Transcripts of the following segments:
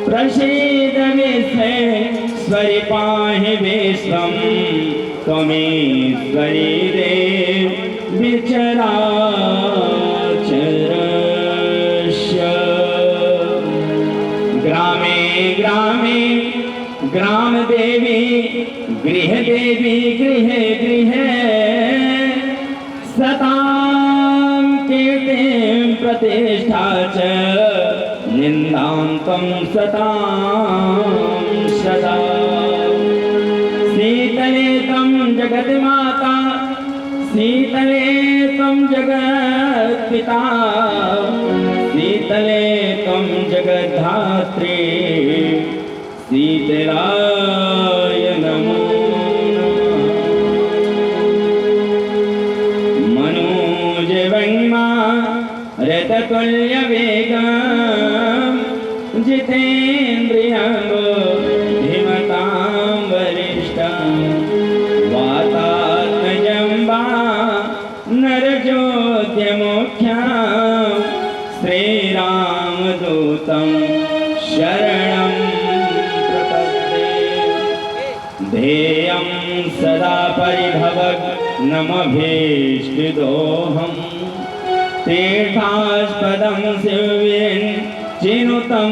प्रसीद विश्वेश्वरि पाहि विश्वं त्वमेश्वरि देव विचराचरस्य। ग्रामे ग्रामे ग्राम देवी गृह देवी गृहे गृहे सतां कीर्तिं प्रतिष्ठा च निन्दान्तं सतां सदा। शीतले तं जगन्माता शीतले तं जगत्पिता शीतले तं जगद्धात्री शीतलाय नमो नमः। मनोजवैमा रथतुल्यवेगं जितेन्द्रियं धीमतां वरिष्ठं वातात्मजं वा नरजोद्यमुख्यं श्रीरामदूतं शरणं प्रपद्ये। ध्येयं सदा परिभवग्नमभीष्टिदोहम् तीर्थास्पदं शिवविरञ्चिनुतं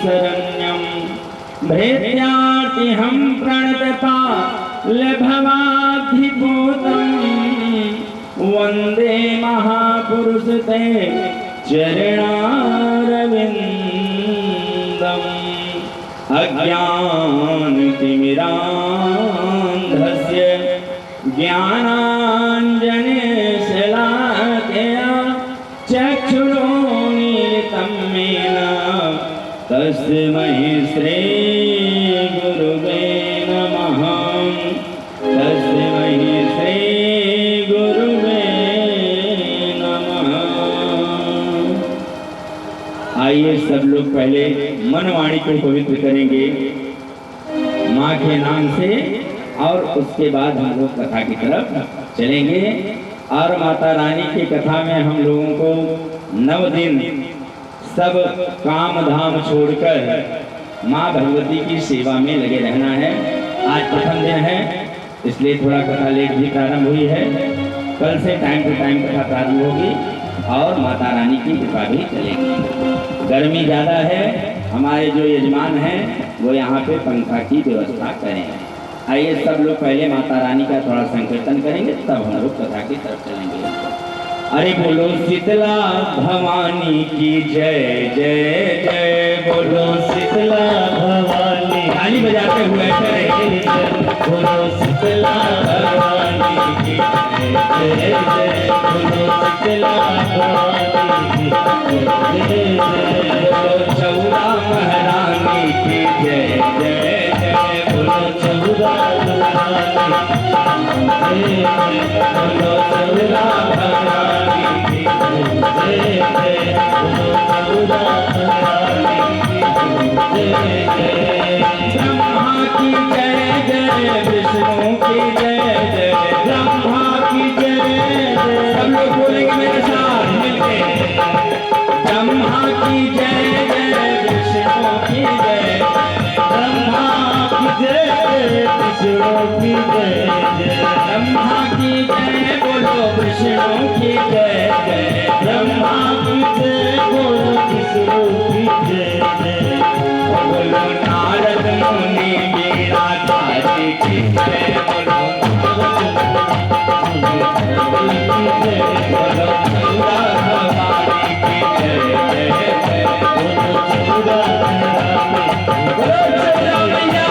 शरण्यं भृत्यार्तिहं प्रणतपालभवाधिभूतं वन्दे महापुरुषते चरणारविन्दम्। अज्ञानतिमिरान्धस्य ज्ञानाञ्जनशलाकया चक्षुरुन्मीलितं येन तस्मै श्रीगुरुवे नमः। तस्मै श्रीगुरुवे नमः। आइए सब लोग पहले मनवाणी को पवित्र करेंगे माँ के नाम से और उसके बाद हम लोग कथा की तरफ चलेंगे। और माता रानी की कथा में हम लोगों को 9 दिन सब काम धाम छोड़कर माँ भगवती की सेवा में लगे रहना है। आज प्रथम दिन है इसलिए थोड़ा कथा लेट भी प्रारंभ हुई है। कल से टाइम टू टाइम कथा प्रारंभ होगी और माता रानी की कृपा भी चलेगी। गर्मी ज़्यादा है, हमारे जो यजमान हैं वो यहाँ पे पंखा की व्यवस्था करें। आइए सब लोग पहले माता रानी का थोड़ा संकीर्तन करेंगे तब हम लोग कथा की तरफ चलेंगे। अरे बोलो शीतला भवानी की जय जय जय। बोलो शीतला भवानी ताली बजाते हुए चले। बोलो शीतला भवानी की जय जय जय। बोलो शीतला भवानी की जय जय। बोलो चौरा महारानी की जय जय जय। बोलो चौरा महारानी बोलो चौरा महारानी की जय जय। बोलो चौरा महारानी की जय जय। ब्रह्मा की जय जय विष्णु की जय जय। ब्रह्मा की जय जय सब लोग बोलेंगे मेरे साथ मिलके। ब्रह्मा की जय जय विष्णु की जय। ब्रह्मा की जय विष्णु की जय जय। ब्रह्मा की जय बोलो विष्णु की जय जय। ब्रह्मा की जय बोलो विष्णु की जय जय। बोलो नारद मुनि गिरिराज की जय। बोलो बोलो चौरा भवानी की जय जय जय। बोलो चौरा भवानी बोलो चौरा मैया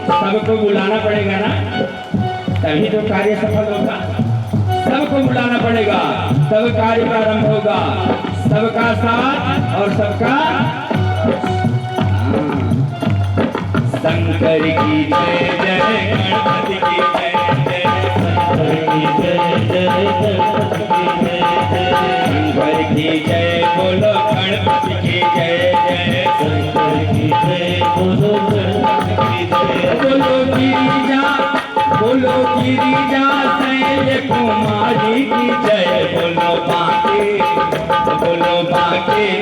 सबको बुलाना पड़ेगा ना, तभी तो कार्य सफल होगा। सबको बुलाना पड़ेगा, तब कार्य प्रारंभ होगा। सबका साथ और सबका शंकर की जय जय, गणपति की जय जय, शंकर की जय जय, शंकर की जय बोलो, गणपति की जय जय, शंकर की जय बोलो, गणपति की जय बोलो। गिरिजा शैल कुमारी की जय बोलो, बांके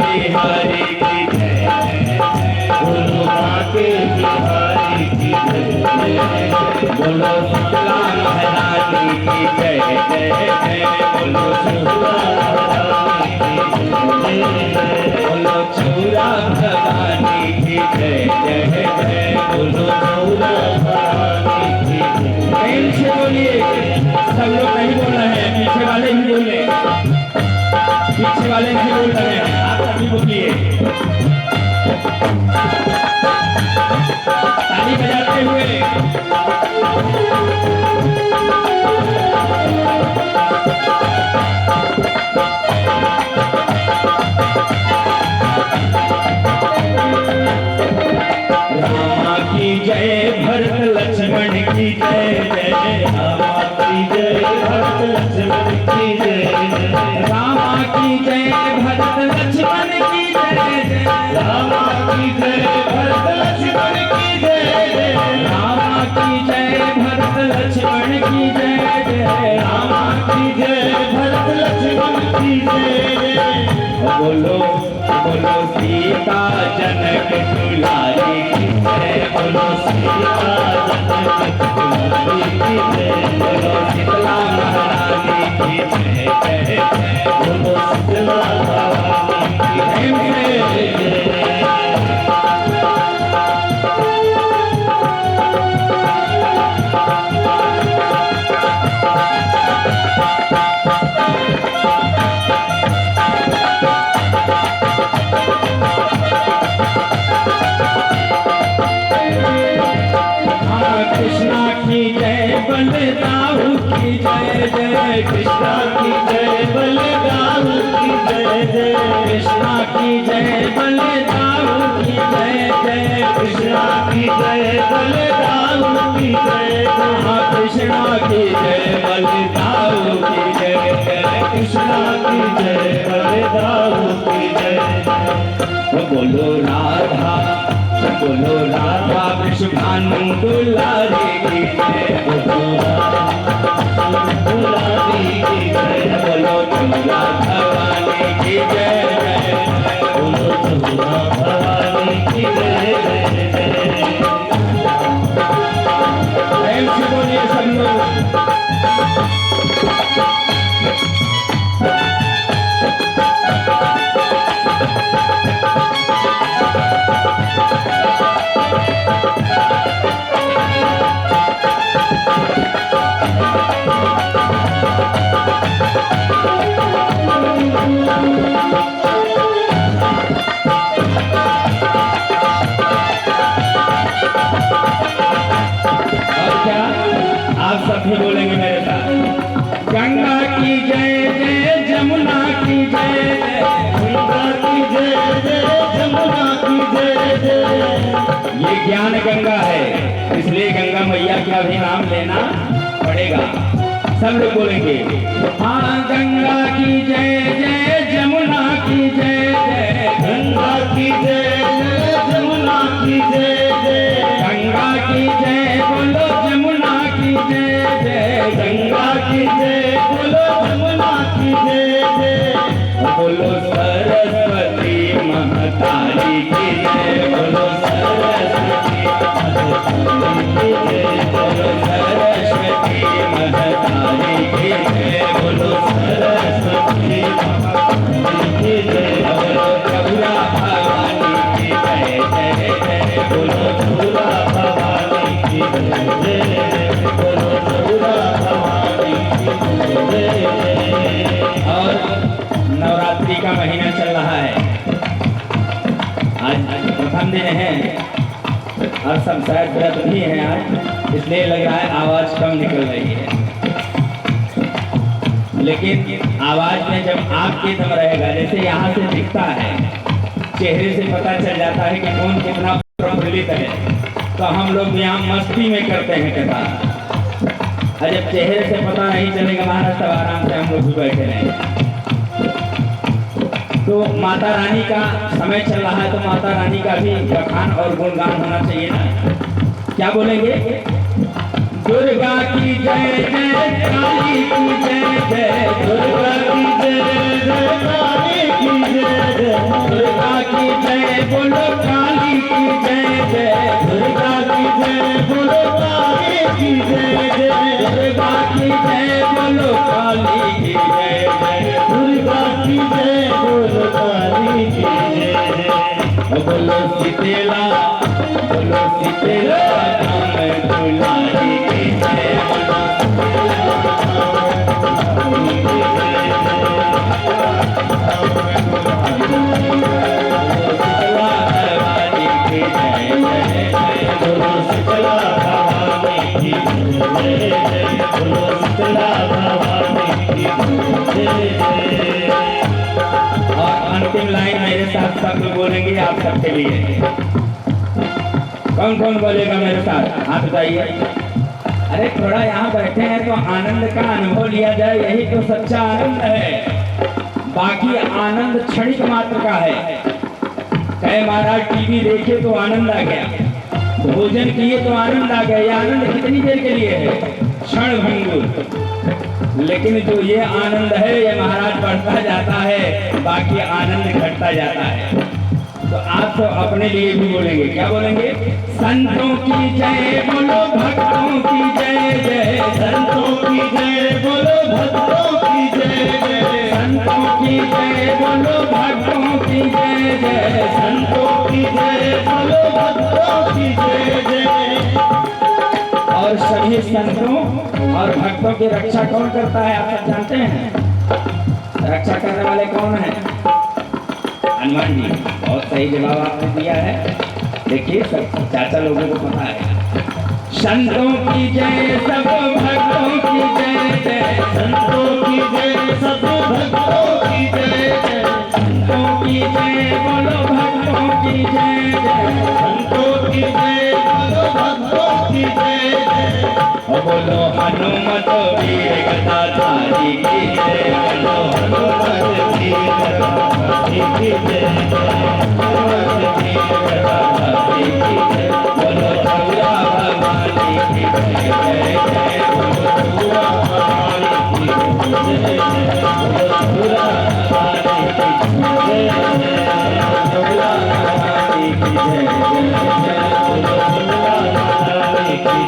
बिहारी की जय, बोलो बांके बिहारी की जय, बोलो शीतला महारानी की जय जय जय, बोलो शीतला महारानी की जय, बोलो चूड़ा भवानी की जय जय जय, बोलो चूड़ा भवानी की जय। प्रेम से बोलिए, सब लोग नहीं बोल रहे हैं, पीछे वाले ही बोले, पीछे वाले नहीं बोल रहे हैं, आप सभी बोलिए, ताली बजाते हुए। रामा की जय, भरत लक्ष्मण की जय जय, रामा की जय, भरत लक्ष्मण की जय जय, रामा की जय, भरत लक्ष्मण की जय जय, रामा की जय, भरत लक्ष्मण की जय जय, रामा की जय, भरत लक्ष्मण की जय जय, रामा की जय, भरत लक्ष्मण की जय जय। बोलो बोलो सीता जनक दुलारी की जय, बोलो सीता जनक दुलारी की जय, बोलो शीतला महारानी की जय जय जय, बोलो शीतला महारानी की जय। कृष्णा की जय, बलदाऊ की जय जय, कृष्णा की जय, बलदाऊ की जय जय, कृष्णा की जय, बलदाऊ की जय जय, कृष्णा की जय, बलदाऊ की जय जय, कृष्णा की जय, बलदाऊ की जय जय, कृष्णा की जय, बलदाऊ की जय जय। बोलो राधा, बोलो राधा वृषभानु दुलारी की जय, बोलो राधा दुलारी की जय, बोलो चूड़ा भवानी की जय जय, बोलो चूड़ा भवानी की जय जय। प्रेम से बोलिए सब लोग। आप सब भी बोलेंगे मेरे साथ। गंगा की जय जय, जमुना की जय जय, गंगा की जय जय, जमुना की जय जय। ये ज्ञान गंगा है, इसलिए गंगा मैया का भी नाम लेना पड़ेगा। सब लोग बोलेंगे हाँ, गंगा की जय जय, जमुना की जय जय, गंगा की जय जय, जमुना की जय जय, गंगा की जय बोलो, जमुना की जय जय, गंगा की जय बोलो, जमुना की जय जय, बोलो सरस्वती महतारी की जय, बोलो सरस्वती महतारी की जय, बोलो सरस्वती महतारी की जय, बोलो सरस्वती महतारी की जय, बोलो चूड़ा भवानी की जय जय जय, बोलो चूड़ा भवानी की जय जय, बोलो चूड़ा भवानी की जय जय। और नवरात्रि का महीना चल रहा है, आज प्रथम दिन है और सब शायद व्रत भी है आज, इसलिए लग रहा है आवाज कम निकल रही है। लेकिन आवाज में जब आपके दम रहेगा, जैसे यहाँ से दिखता है, चेहरे से पता चल जाता है कि कौन कितना प्रफुल्लित है, तो हम लोग यहाँ मस्ती में करते हैं कथा। और जब चेहरे से पता नहीं चलेगा महाराज, तब आराम से हम लोग भी बैठे रहेंगे। तो माता रानी का समय चल रहा है, तो माता रानी का भी बखान और गुणगान होना चाहिए ना। क्या बोलेंगे? दुर्गा की जय जय, काली की जय जय, दुर्गा की जय जय, काली की जय जय, दुर्गा की जय बोलो, काली की जय जय, दुर्गा की जय बोलो, काली की जय जय, दुर्गा की जय बोलो, काली की जय जय, दुर्गा की जय बोलो, काली की जय जय। बोलो शीतला, बोलो शीतला, नाम दुलारी की जय, और अंतिम लाइन मेरे साथ सब लोग बोलेंगे, आप सबके लिए। कौन कौन बोलेगा मेरे साथ? हाथ उठाइए। अरे थोड़ा यहाँ बैठे हैं तो आनंद का अनुभव लिया जाए, यही तो सच्चा आनंद है। बाकी आनंद क्षणिक मात्र का है। कहे महाराज टीवी देखे तो आनंद आ गया, भोजन किए तो आनंद आ गया। ये आनंद कितनी देर के लिए है? क्षण भंगुर। लेकिन जो ये आनंद है, ये महाराज बढ़ता जाता है, बाकी आनंद घटता जाता है। तो आप तो अपने लिए भी बोलेंगे। क्या बोलेंगे? संतों की जय बोलो, भक्तों की जय जय, संतों की जय बोलो, भक्तों की जय जय, संतों की जय बोलो, भक्तों की जय जय, संतों की जय बोलो, भक्तों की जय जय। और सभी संतों और भक्तों की रक्षा कौन करता है? आप सब जानते हैं। रक्षा करने वाले कौन है? हनुमान जी। बहुत सही जवाब आपने दिया है। देखिए सब चाचा लोगों को पता है। संतों की जय, सब भक्तों की जय जय, संतों की जय, सब भक्तों की जय जय, संतों की जय बोलो, भक्तों की जय जय, संतों की जय बोलो, भक्तों की जय जय। बोलो हनुमत वीर गदाधारी की जय, बोलो हनुमत वीर गदाधारी की जय, हनुमत वीर गदाधारी की जय, बोलो चौरा भवानी की जय जय जय, बोलो चौरा भवानी की जय जय, बोलो चौरा भवानी की जय जय, चौरा भवानी की जय जय, बोलो चौरा भवानी की जय जय।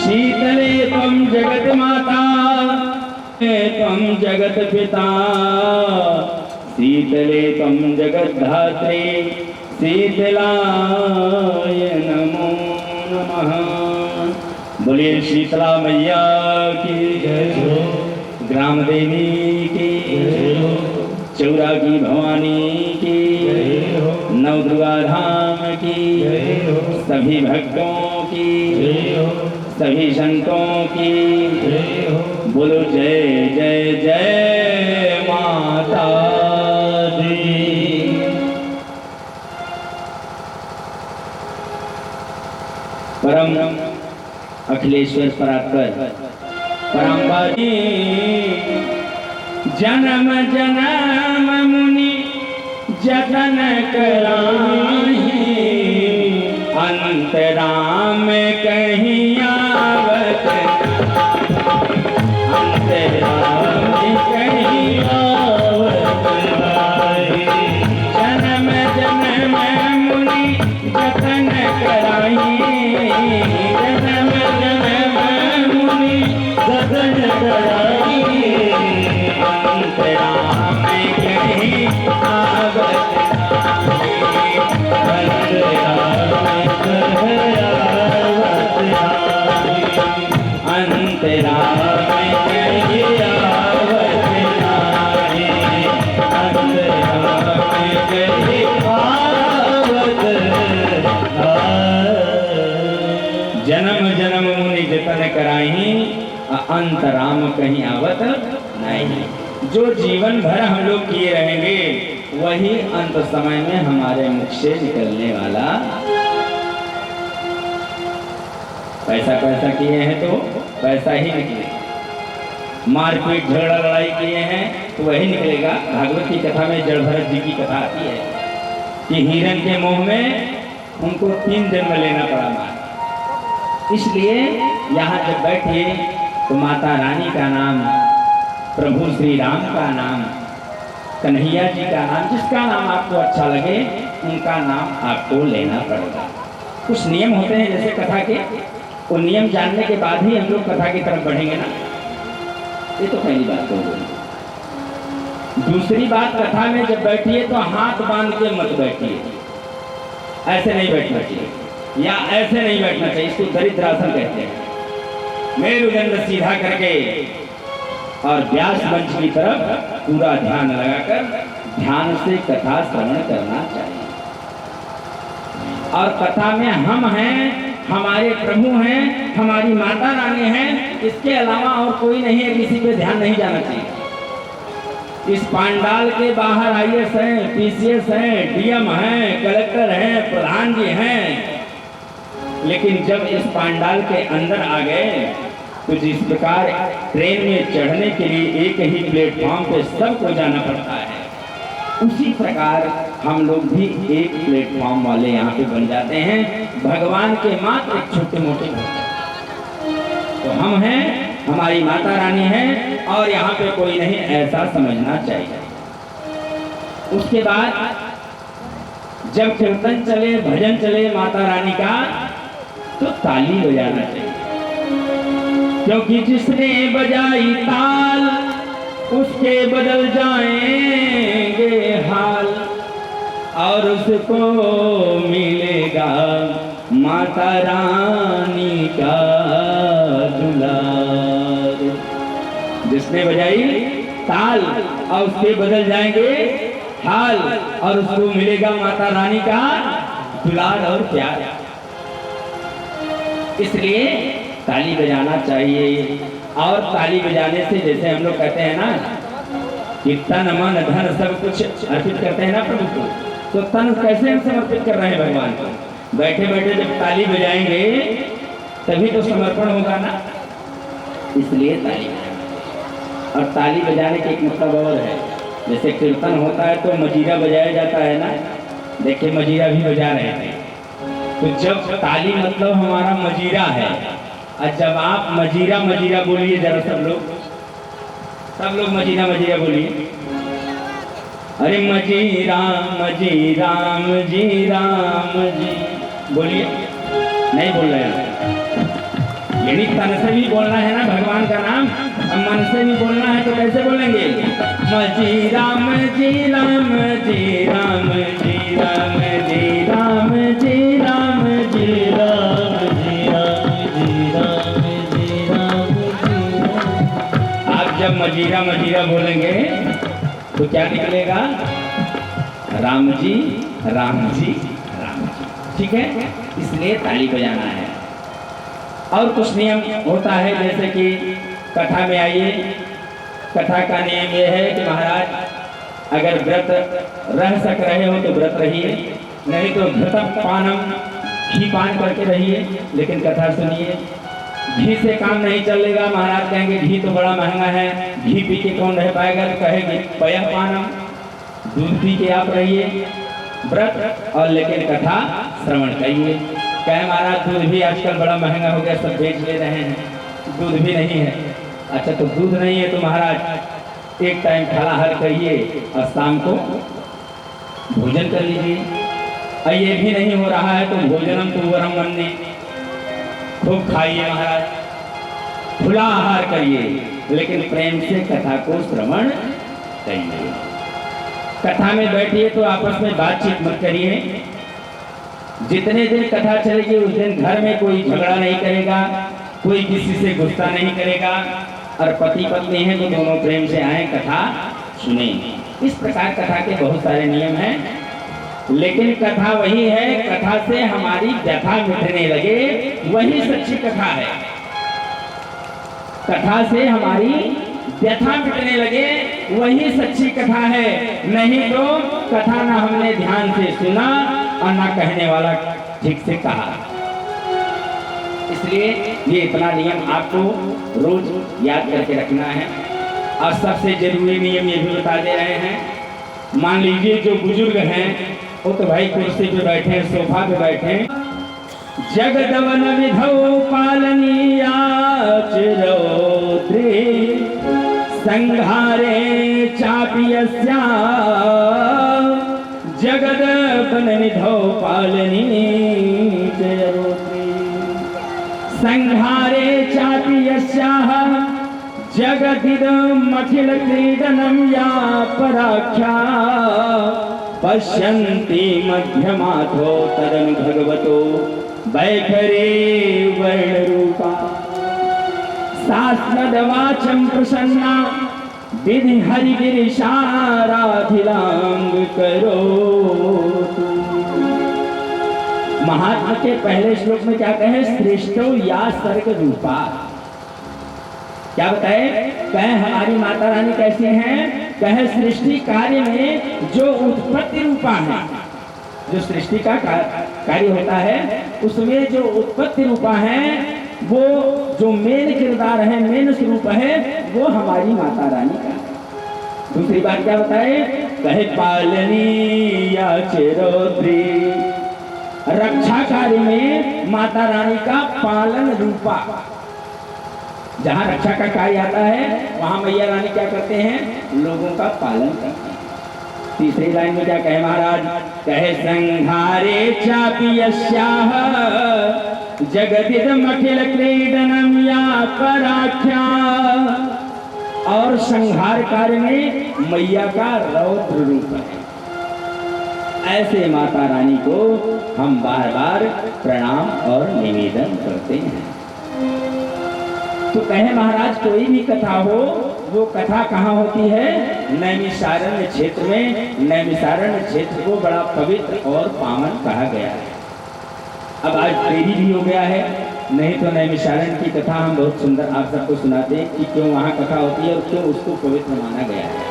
शीतले त्वं जगत माता, त्वं जगत पिता, शीतले त्वं जगत धात्री, शीतलाय नमो नमः। बोलिए शीतला मैया की जय, ग्राम देवी की जय, चौरा की भवानी की, नवदुर्गा धाम की, सभी भक्तों की, सभी संतों की, बोलो जय जय जय माता दी। परम अखिलेश्वर परात्पर परमबाजी जन्म जन्म मुनि जतन कराही, अंतराम कहीं आवत, अंतराम कहीं आवत नाही, जन्म जन्म मुनि जतन कराही, जन्म जन्म मुनि जतन कराही, अंतराम कहीं आवत नाही, अंतराम कहीं जन्म जन्म मुनि जतन कराही, अंतराम कहीं आवत नहीं। जो जीवन भर हम लोग किए रहेंगे वही अंत समय में हमारे मुख से निकलने वाला। पैसा पैसा किए हैं तो पैसा ही निकलेगा, मारपीट झगड़ा लड़ाई किए हैं तो वही निकलेगा। भागवत की कथा में जड़ भरत जी की कथा आती है कि हिरण के मुंह में उनको 3 जन्म लेना पड़ा मार। इसलिए यहाँ जब बैठे तो माता रानी का नाम, प्रभु श्री राम का नाम, कन्हैया जी का नाम, जिसका नाम आपको अच्छा लगे उनका नाम आपको लेना पड़ेगा। कुछ नियम होते हैं जैसे कथा के, वो नियम जानने के बाद ही हम लोग कथा की तरफ बढ़ेंगे ना। ये तो पहली बात हो गई। दूसरी बात, कथा में जब बैठिए तो हाथ बांध के मत बैठिए, ऐसे नहीं बैठना चाहिए या ऐसे नहीं बैठना चाहिए, इसको दरिद्रासन कहते हैं। मेरुदंड सीधा करके और व्यास मंच की तरफ पूरा ध्यान लगाकर ध्यान से कथा श्रवण करना चाहिए। और कथा में हम हैं, हमारे प्रभु हैं, हमारी माता रानी हैं, इसके अलावा और कोई नहीं है, किसी पे ध्यान नहीं जाना चाहिए। इस पांडाल के बाहर आईएएस हैं, पीसीएस हैं, डीएम हैं, कलेक्टर हैं, प्रधान जी हैं, लेकिन जब इस पांडाल के अंदर आ गए तो जिस प्रकार ट्रेन में चढ़ने के लिए एक ही प्लेटफॉर्म पे सबको जाना पड़ता है, उसी प्रकार हम लोग भी एक प्लेटफॉर्म वाले यहाँ पे बन जाते हैं। भगवान के मात्र छोटे मोटे तो हम हैं, हमारी माता रानी है और यहाँ पे कोई नहीं, ऐसा समझना चाहिए। उसके बाद जब कीर्तन चले, भजन चले माता रानी का, तो ताली बजाना चाहिए, क्योंकि जिसने बजाई ताल उसके बदल जाएंगे हाल, और उसको मिलेगा माता रानी का दुलार। जिसने बजाई ताल और उसके बदल जाएंगे हाल, और उसको मिलेगा माता रानी का दुलार और प्यार। इसलिए ताली बजाना चाहिए। और ताली बजाने से जैसे हम लोग कहते हैं ना कि तन मन धन सब कुछ अर्पित करते हैं ना प्रभु को, तो तन कैसे हम समर्पित कर रहे हैं भगवान को? बैठे बैठे जब ताली बजाएंगे तभी तो समर्पण होगा ना। इसलिए ताली बजाना। और ताली बजाने के एक मतलब और है, जैसे कीर्तन होता है तो मजीरा बजाया जाता है ना, देखिए मजीरा भी बजा रहे हैं। तो जब ताली मतलब हमारा मजीरा है, और जब आप मजीरा मजीरा बोलिए जरा सब लोग मजीरा मजीरा बोलिए। अरे मजीरा मजीरा मजीरा मजी बोलिए, नहीं बोल रहे हैं। यानी तन से भी बोलना है ना भगवान का नाम, अब मन से भी बोलना है तो कैसे बोलेंगे? मजीरा मजीरा मजीरा मजीरा मजीरा मजीरा मजीरा जब मजीरा मजीरा बोलेंगे तो क्या निकलेगा? राम जी राम जी राम जी। ठीक है, इसलिए ताली बजाना है। और कुछ नियम होता है, जैसे कि कथा में आइए, कथा का नियम यह है कि महाराज अगर व्रत रह सक रहे हो तो व्रत रहिए, नहीं तो घृतम पानम, घी पान करके रहिए, लेकिन कथा सुनिए। घी से काम नहीं चलेगा, महाराज कहेंगे घी तो बड़ा महंगा है, घी पी के कौन रह पाएगा, तो कहेंगे पयः पानम, दूध पी के आप रहिए व्रत, और लेकिन कथा श्रवण करिए। कहे महाराज दूध भी आजकल बड़ा महंगा हो गया, सब बेच ले रहे हैं, दूध भी नहीं है। अच्छा तो दूध नहीं है तो महाराज एक टाइम फलाहार करिए और शाम को भोजन कर लीजिए। और ये भी नहीं हो रहा है तो भोजनम तो वरम वन्ने, खूब खाइए महाराज, खुला आहार करिए, लेकिन प्रेम से कथा को श्रवण करिए। कथा में बैठिए तो आपस में बातचीत मत करिए। जितने दिन कथा चलेगी उस दिन घर में कोई झगड़ा नहीं करेगा, कोई किसी से गुस्सा नहीं करेगा, और पति पत्नी है तो दोनों प्रेम से आए कथा सुने। इस प्रकार कथा के बहुत सारे नियम हैं, लेकिन कथा वही है, कथा से हमारी व्यथा मिटने लगे वही सच्ची कथा है। कथा से हमारी व्यथा मिटने लगे, वही सच्ची कथा है। नहीं तो कथा ना हमने ध्यान से सुना और ना कहने वाला ठीक से कहा। इसलिए ये इतना नियम आपको रोज याद करके रखना है। और सबसे जरूरी नियम ये भी बता दे रहे हैं, मान लीजिए जो बुजुर्ग हैं वो तो भाई कुर्सी पे बैठे, सोफा पे बैठे। जगदवन विधौ पालनीया चिरौत्रे संघारे चापि यस्या जगदवन विधौ पालनी चिरौत्रे संघारे चापि यस्याः जगदिदमखिल क्रीडनं या पराख्या पश्यन्ति मध्यमाथो तदनु भगवतो वैखरे वर्णरूपा सास्मदवाचं प्रसन्ना विधि हरिगिरिशाराधिलांग करोतु। महात्मा के पहले श्लोक में क्या कहे? श्रेष्ठो या सर्ग रूपा। क्या बताए? कहे हमारी माता रानी कैसी हैं? कहे सृष्टि कार्य में जो उत्पत्ति रूपा है, जो सृष्टि का कार्य होता है उसमें जो उत्पत्ति रूपा है, वो जो मेन किरदार है, मेन स्वरूप है, वो हमारी माता रानी का। दूसरी बात क्या बताए? कहे पालनी या चिरौत्री, रक्षा कार्य में माता रानी का पालन रूपा। जहाँ रक्षा का कार्य आता है वहां मैया रानी क्या करते हैं? लोगों का पालन करते हैं। तीसरी लाइन में क्या कहे महाराज? कहे संघारे चापि यस्याः जगदिदमखिल क्रीडनं या पराख्या। और संहार कार्य में मैया का रौद्र रूप है। ऐसे माता रानी को हम बार बार प्रणाम और निवेदन करते हैं। तो कहे महाराज कोई भी कथा हो, वो कथा कहाँ होती है? नैमिषारण्य क्षेत्र में। नैमिषारण्य क्षेत्र को बड़ा पवित्र और पावन कहा गया है। अब आज देरी भी हो गया है, नहीं तो नैमिषारण्य की कथा हम बहुत सुंदर आप सबको सुनाते कि क्यों वहाँ कथा होती है और क्यों उसको पवित्र माना गया है।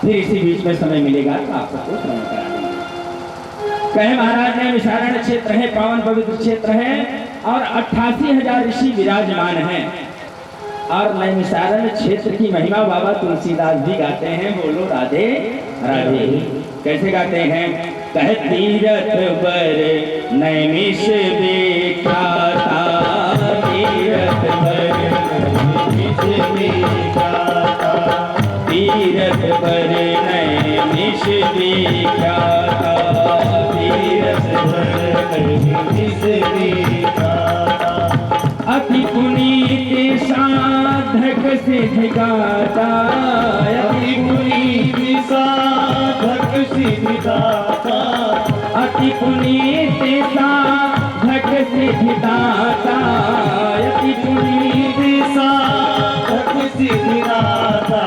फिर इसी बीच में समय मिलेगा तो आप सबको श्रवण करा देंगे। कहे महाराज नैमिषारण्य क्षेत्र है, पावन पवित्र क्षेत्र है और 88,000 ऋषि विराजमान हैं। और नैमिषारण्य क्षेत्र की महिमा बाबा तुलसीदास भी गाते हैं। बोलो राधे राधे। कैसे गाते हैं? कहे तीरथ बर नैमिष विख्याता, तीरथ बर नैमिष विख्याता, तीरथ बर नैमिष विख्याता, तीरथ बर नैमिष विख्याता। अति पुनीत साधक सिद्ध गाता, अति पुनीत साधक सिद्ध गाता, अति पुनीत साधक सिद्ध गाता, अति पुनीत साधक सिद्ध गाता।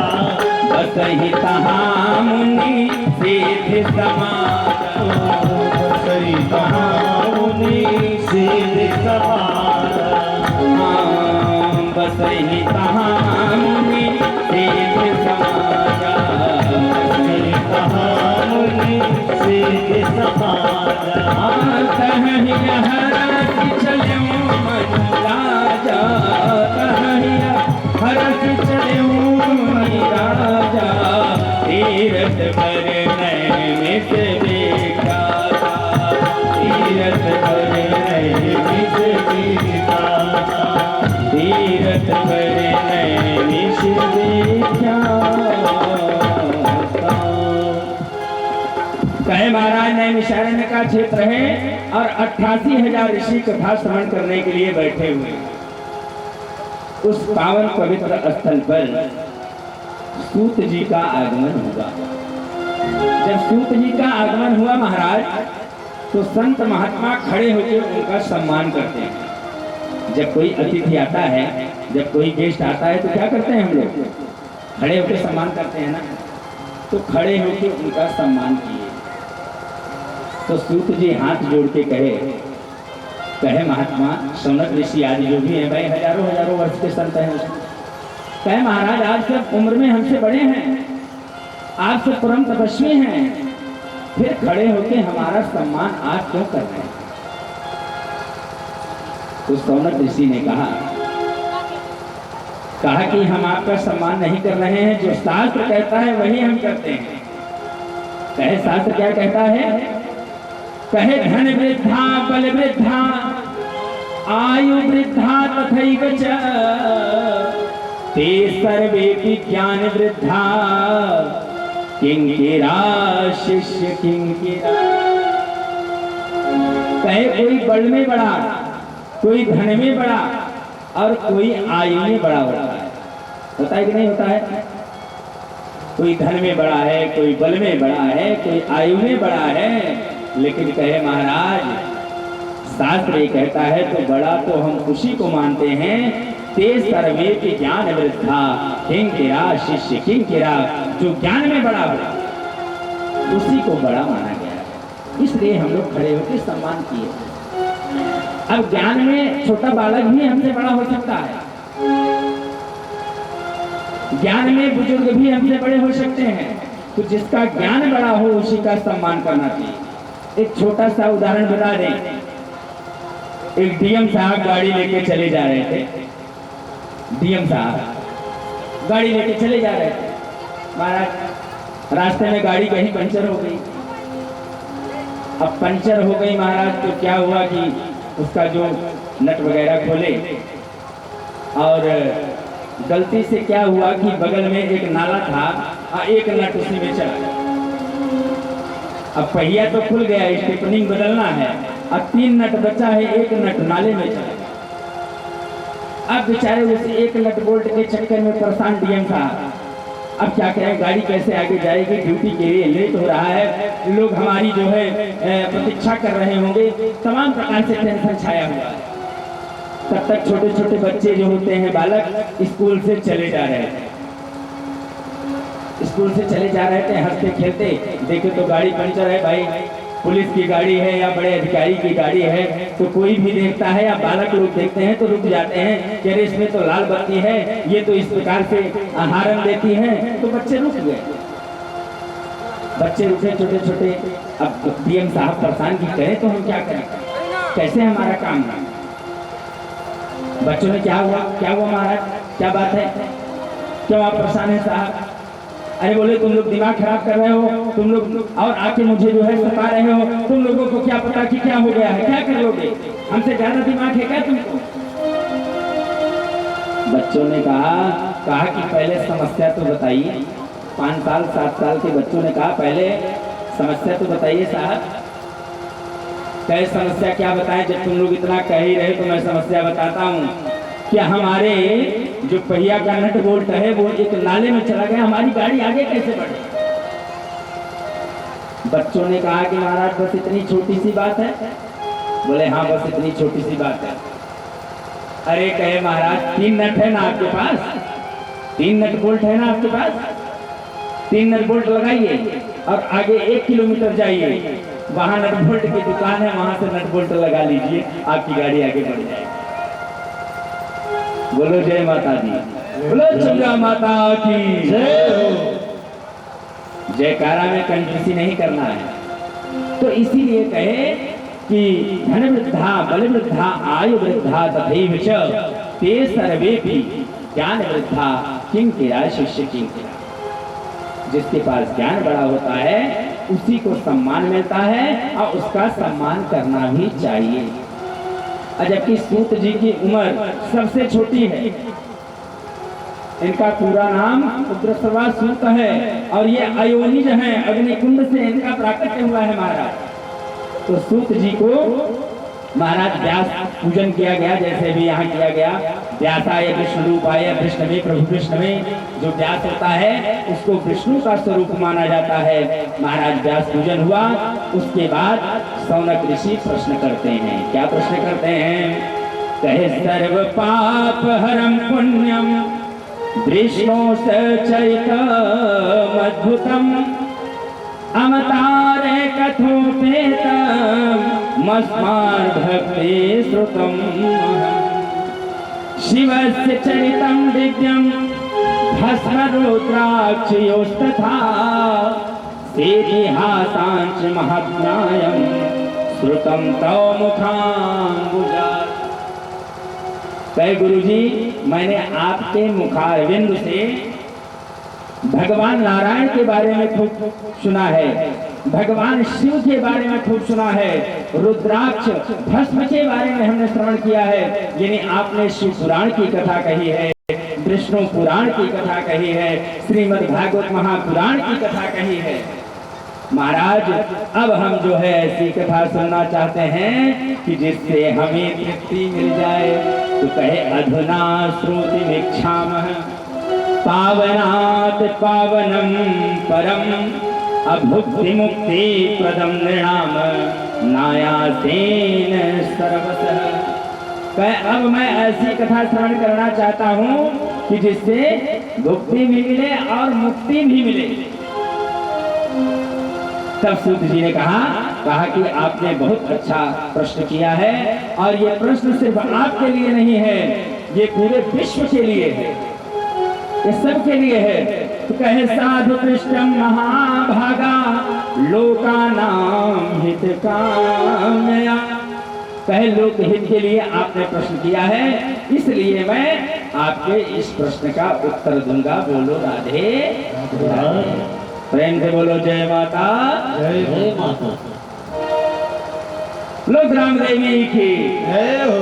बसहि तहाँ मुनि सिद्ध समाता, बसहि तहाँ मुनि सिद्ध समाता, बसहि तहाँ मुनि सिद्ध समाता, बसहि तहाँ मुनि सिद्ध समाता। तहि हरसि चल्यों मन राजा, तहि हरसि चल्यों मन राजा, तीरथ बर नैमिष विख्याता, तीरथ बर नैमिष विख्याता, तीरथ बर नैमिष विख्याता। कहे महाराज नैमिषारण्य का क्षेत्र है और 88,000 ऋषि कथा श्रवण करने के लिए बैठे हुए। उस पावन पवित्र स्थल पर सूत जी का आगमन हुआ। जब सूत जी का आगमन हुआ महाराज, तो संत महात्मा खड़े होकर उनका सम्मान करते हैं। जब कोई अतिथि आता है, जब कोई गेस्ट आता है तो क्या करते हैं हम लोग? खड़े होकर सम्मान करते हैं ना। तो खड़े होकर उनका सम्मान किए। तो सूत जी हाथ जोड़ के कहे कहे महात्मा शौनक ऋषि आदि जो भी हैं भाई, हजारों हजारों वर्ष के संत हैं। कहे महाराज आप सब उम्र में हमसे बड़े हैं, आप सब परम तपस्वी हैं, फिर खड़े होके हमारा सम्मान आप क्यों कर रहे हैं? तो शौनक ऋषि ने कहा कि हम आपका सम्मान नहीं कर रहे हैं, जो शास्त्र कहता है वही हम करते हैं। कहे शास्त्र क्या कहता है? कहे धन वृद्धा बल वृद्धा आयु वृद्धा तथैव च ते सर्वेपि ज्ञान वृद्धा किंकिरा शिष्य किंकिरा। कहे कोई बल में बड़ा, कोई धन में बड़ा और कोई आयु में बड़ा होता है कि नहीं होता है? कोई धन में बड़ा है, कोई बल में बड़ा है, कोई आयु में बड़ा है। लेकिन कहे महाराज शास्त्र ये कहता है तो बड़ा तो हम उसी को मानते हैं, ते सर्वे के ज्ञान वृद्धा किंकिरा शिष्य किंकिरा। जो ज्ञान में बड़ा हो उसी को बड़ा माना गया है, इसलिए हम लोग खड़े होकर सम्मान किए। अब ज्ञान में छोटा बालक भी हमसे बड़ा हो सकता है, ज्ञान में बुजुर्ग भी हमसे बड़े हो सकते हैं, तो जिसका ज्ञान बड़ा हो उसी का सम्मान करना चाहिए। एक छोटा सा उदाहरण बता दें। एक डीएम साहब गाड़ी लेके चले जा रहे थे, डीएम साहब गाड़ी लेके चले जा रहे थे। महाराज रास्ते में गाड़ी कहीं पंचर हो गई। अब पंचर हो गई महाराज, तो क्या हुआ कि उसका जो नट वगैरह खोले और गलती से क्या हुआ कि बगल में एक नाला था, एक नट उसी में चला। अब पहिया तो खुल गया, स्टेपनिंग बदलना है, अब 3 नट बचा है, एक नट नाले में चला। अब बेचारे उस एक नट बोल्ट के चक्कर में परेशान डीएम साहब। अब क्या करें, गाड़ी कैसे आगे जाएगी, ड्यूटी के लिए लेट हो रहा है, लोग हमारी जो है प्रतीक्षा कर रहे होंगे, तमाम प्रकार से टेंशन छाया हुआ है। तब तक छोटे छोटे बच्चे जो होते हैं बालक स्कूल से चले जा रहे थे, स्कूल से चले जा रहे थे हंसते खेलते। देखे तो गाड़ी पंचर है भाई, पुलिस की गाड़ी है या बड़े अधिकारी की गाड़ी है, तो कोई भी देखता है या बालक लोग देखते हैं तो रुक जाते हैं कि अरे इसमें तो लाल बत्ती है, ये तो इस प्रकार से हॉर्न देती है, तो बच्चे रुक गए। बच्चे रुके छोटे छोटे। अब डीएम साहब परेशान की करें तो हम क्या करें, कैसे हमारा काम है? बच्चों ने क्या हुआ महाराज, क्या बात है, क्यों आप परेशान हैं साहब? अरे बोले तुम लोग दिमाग खराब कर रहे हो, तुम लोग और आके मुझे जो है सता रहे हो, तुम लोगों को क्या पता कि क्या हो गया है, क्या कर लोगे, हमसे ज्यादा दिमाग है क्या तुमको? बच्चों ने कहा कि पहले समस्या तो बताइए। 5 साल 7 साल के बच्चों ने कहा पहले समस्या तो बताइए साहब। कहे समस्या क्या बताएं, जब तुम लोग इतना कह ही रहे तो मैं समस्या बताता हूँ। कि हमारे जो पहिया का नट बोल्ट है वो एक नाले में चला गया, हमारी गाड़ी आगे कैसे बढ़े? बच्चों ने कहा कि महाराज बस इतनी छोटी सी बात है। बोले हाँ बस इतनी छोटी सी बात है। अरे कहे महाराज 3 नट है ना आपके पास, 3 नट बोल्ट है ना आपके पास, 3 नट बोल्ट लगाइए और आगे 1 किलोमीटर जाइए, वहां नट बोल्ट की दुकान है, वहां से नट बोल्ट लगा लीजिए, आपकी गाड़ी आगे बढ़ जाएगी। बोलो जय माता दी, बोलो चंद्रा माता की जय हो। जयकारा में कंजूसी नहीं करना है। तो इसीलिए कहे कि धन वृद्धा बल वृद्धा आयु वृद्धा तथैव च ते सर्वेपि ज्ञान वृद्धा किंकिरा शिष्य किंकिरा। जिसके पास ज्ञान बड़ा होता है उसी को सम्मान मिलता है और उसका सम्मान करना भी चाहिए। जबकि सूत जी की उम्र सबसे छोटी है, इनका पूरा नाम उग्रश्रवा सूत है और ये अयोनिज हैं, अग्निकुंड से इनका प्राकट्य हुआ है महाराज। तो सूत जी को महाराज व्यास पूजन किया गया, जैसे भी यहाँ किया गया। व्यासाय विष्णु रूपाय विष्णु में प्रभु विष्णु में जो व्यास होता है उसको विष्णु का स्वरूप माना जाता है। महाराज व्यास पूजन हुआ, उसके बाद शौनक ऋषि प्रश्न करते हैं। क्या प्रश्न करते हैं? कहे सर्व पाप हरम पुण्यम विष्णु सचैत अद्भुतम अवतारे कथोपेत मस्मान् भक्ति श्रुतं शिवस्य चरितं दिव्यं भस्मरुद्राक्षयोस्तथा इतिहासांच महाज्ञायं श्रुतं तव मुखाम्बुजात्। कहे गुरुजी, मैंने आपके मुखारविंद से भगवान नारायण के बारे में खूब सुना है, भगवान शिव के बारे में खूब सुना है, रुद्राक्ष भस्म के बारे में हमने श्रवण किया है। यानी आपने शिव पुराण की कथा कही है, विष्णु पुराण की कथा कही है, श्रीमद् भागवत महापुराण की कथा कही है। महाराज, अब हम जो है ऐसी कथा सुनना चाहते हैं कि जिससे हमें तृप्ति मिल जाए। तो कहे अधुना श्रुतिमिच्छामः पावनात् पावनं परम अभुक्ति मुक्ति प्रदम नृणाम नायासेन सर्वसः। अब मैं ऐसी कथा श्रवण करना चाहता हूँ कि जिससे भुक्ति भी मिले और मुक्ति भी मिले। तब सूत जी ने कहा कि आपने बहुत अच्छा प्रश्न किया है, और ये प्रश्न सिर्फ आपके लिए नहीं है, ये पूरे विश्व के लिए है, ये सबके लिए है। तो कहे साधु कृष्णं महाभागा लोकानां हितकामया। कहे लोक हित के लिए आपने प्रश्न किया है, इसलिए मैं आपके इस प्रश्न का उत्तर दूंगा। बोलो राधे राधे। प्रेम से बोलो जय माता, जय माता। लोग राम देवी की जय हो।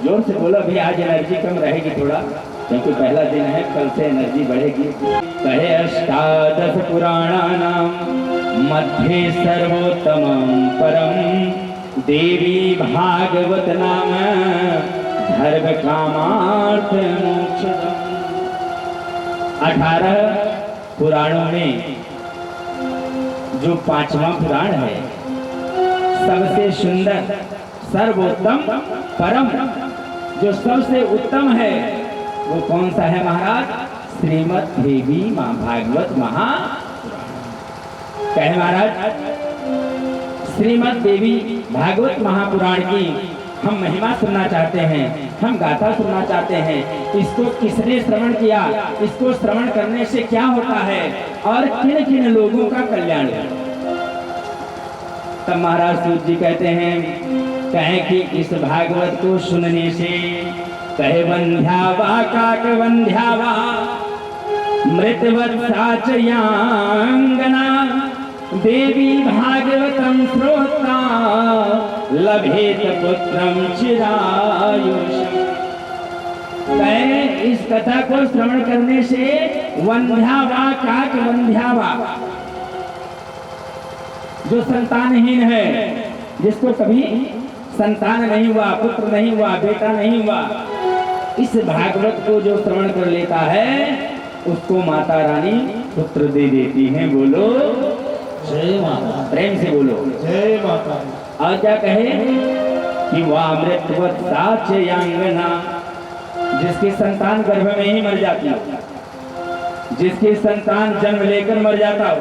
जोर से बोलो भी, आज एनर्जी कम रहेगी थोड़ा, क्योंकि पहला दिन है, कल से एनर्जी बढ़ेगी। कहे अष्टादश पुराणानां मध्ये सर्वोत्तमं परम देवी भागवत नाम धर्म कामार्थ मोक्षदम्। 18 पुराणों में जो 5वां पुराण है, सबसे सुंदर, सर्वोत्तम, परम, जो सबसे उत्तम है, वो कौन सा है महाराज? श्रीमद् देवी भागवत महापुराण। कहे महाराज, श्रीमद् देवी भागवत महापुराण की हम महिमा सुनना चाहते हैं, हम गाथा सुनना चाहते हैं। इसको किसने श्रवण किया, इसको श्रवण करने से क्या होता है, और किन किन लोगों का कल्याण होता है। तब महाराज सूत जी कहते हैं, कहे कि इस भागवत को सुनने से कहे वंध्यावा काक वंध्यावा मृतवत साचयांगना देवी भागवतम श्रोता लभेत पुत्रम चिरायुषम। इस कथा को श्रवण करने से वंध्यावा काक वंध्यावा, जो संतानहीन है, जिसको कभी संतान नहीं हुआ, पुत्र नहीं हुआ, बेटा नहीं हुआ, इस भागवत को जो श्रवण कर लेता है, उसको माता रानी पुत्र दे देती हैं। बोलो जय माता। प्रेम से बोलो जय माता। और क्या कहे कि वह मृतवत साचयांगना, जिसकी संतान गर्भ में ही मर जाती हो, जिसकी संतान जन्म लेकर मर जाता हो,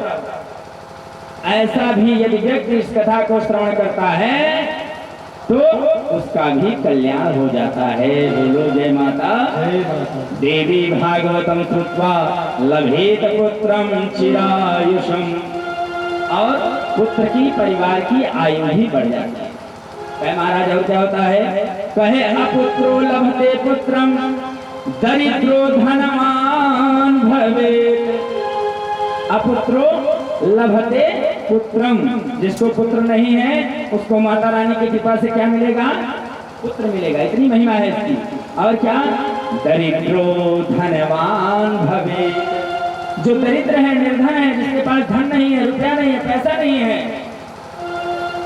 ऐसा भी यदि व्यक्ति इस कथा को श्रवण करता है तो उसका भी कल्याण हो जाता है। बोलो जय माता। देवी भागवतम श्रुत्वा लभेत पुत्रम चिरायुषम, और पुत्र की, परिवार की आयु भी बढ़ जाती है। कहे महाराज, और क्या होता है? कहे अपुत्रो लभते पुत्रम दरिद्रो धनवान भवेत्। अपुत्रो लभते पुत्रम, जिसको पुत्र नहीं है उसको माता रानी की कृपा से क्या मिलेगा? पुत्र मिलेगा। इतनी महिमा है इसकी। और क्या? दरिद्रो धनवान भवेत्। जो दरिद्र है, निर्धन है, जिसके पास धन नहीं है, रुपया नहीं है, पैसा नहीं है,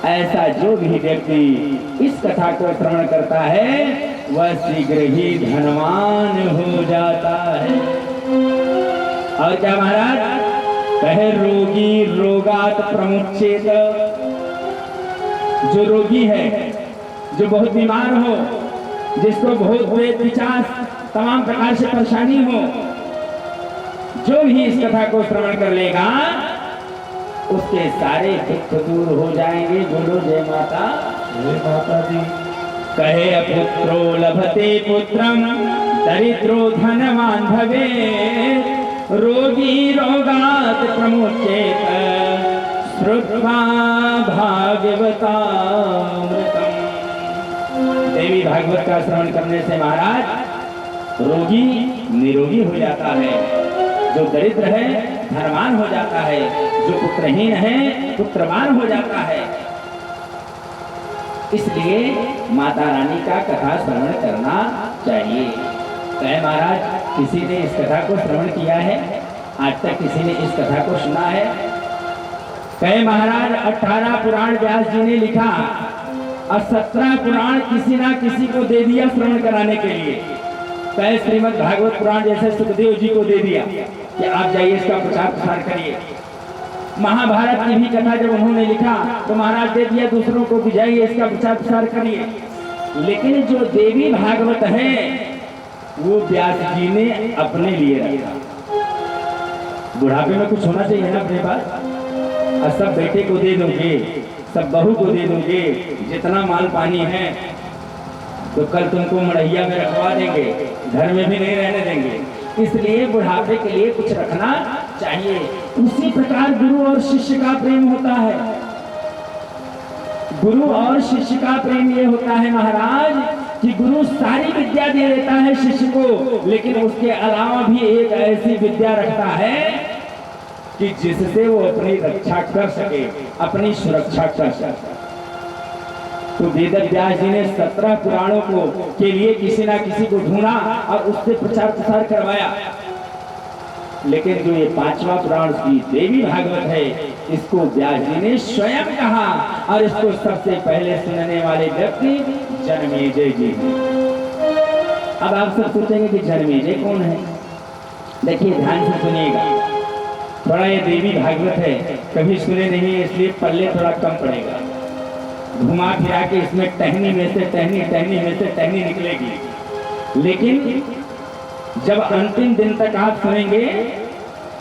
ऐसा जो भी व्यक्ति इस कथा को श्रवण करता है, वह शीघ्र ही धनवान हो जाता है। और क्या महाराज? कहे रोगी रोगात प्रमुच्येत। जो रोगी है, जो बहुत बीमार हो, जिसको बहुत वेद विचार, तमाम प्रकार से परेशानी हो, जो भी इस कथा को श्रवण कर लेगा, उसके सारे दुख दूर हो जाएंगे। बोलो जय माता। हे माता जी। कहे अपुत्रो लभते पुत्रम दरिद्रो धनवान भवे रोगी रोगात प्रमुच्येत श्रुत्वा भागवतामृतम। देवी भागवत का श्रवण करने से महाराज रोगी निरोगी हो जाता है, जो दरिद्र है धनवान हो जाता है, जो पुत्रहीन है पुत्रवान हो जाता है। इसलिए माता रानी का कथा श्रवण करना चाहिए। कहे महाराज किसी ने इस कथा को श्रवण किया है? आज तक किसी ने इस कथा को सुना है? कहे महाराज 18 पुराण व्यास जी ने लिखा और 17 पुराण किसी ना किसी को दे दिया श्रवण कराने के लिए। कहे श्रीमद् भागवत पुराण जैसे सुखदेव जी को दे दिया कि आप जाइए इसका प्रचार प्रसार करिए। महाभारत की भी कथा जब उन्होंने लिखा तो महाराज दे दिया दूसरों को भी जाइए इसका प्रचार प्रसार करिए। लेकिन जो देवी भागवत है वो व्यास जी ने अपने लिए रखा। बुढ़ापे में कुछ होना चाहिए ना अपने पास। और सब बेटे को दे दोगे, सब बहू को दे दोगे, जितना माल पानी है तो कल तुमको मड़ैया में रखवा देंगे, घर में भी नहीं रहने देंगे। इसलिए बुढ़ापे के लिए कुछ रखना चाहिए। उसी प्रकार गुरु और शिष्य का प्रेम होता है। गुरु और शिष्य का प्रेम ये होता है महाराज कि गुरु सारी विद्या दे देता है शिष्य को, लेकिन उसके अलावा भी एक ऐसी विद्या रखता है कि जिससे वो अपनी रक्षा कर सके, अपनी सुरक्षा कर सके। तो वेद व्यास जी ने 17 पुराणों को के लिए किसी ना किसी को ढूंढा और उससे प्रचार प्रसार करवाया। लेकिन जो ये 5वां पुराण की देवी भागवत है इसको व्यास जी ने स्वयं कहा और इसको सबसे पहले सुनने वाले व्यक्ति जनमेजय जी हैं। अब आप सब सोचेंगे कि जनमेजय कौन है? देखिए ध्यान से सुनिएगा, थोड़ा ये देवी भागवत है कभी सुने नहीं इसलिए पल्ले थोड़ा कम पड़ेगा। घुमा फिरा के इसमें टहनी में से टहनी निकलेगी, लेकिन जब अंतिम दिन तक आप सुनेंगे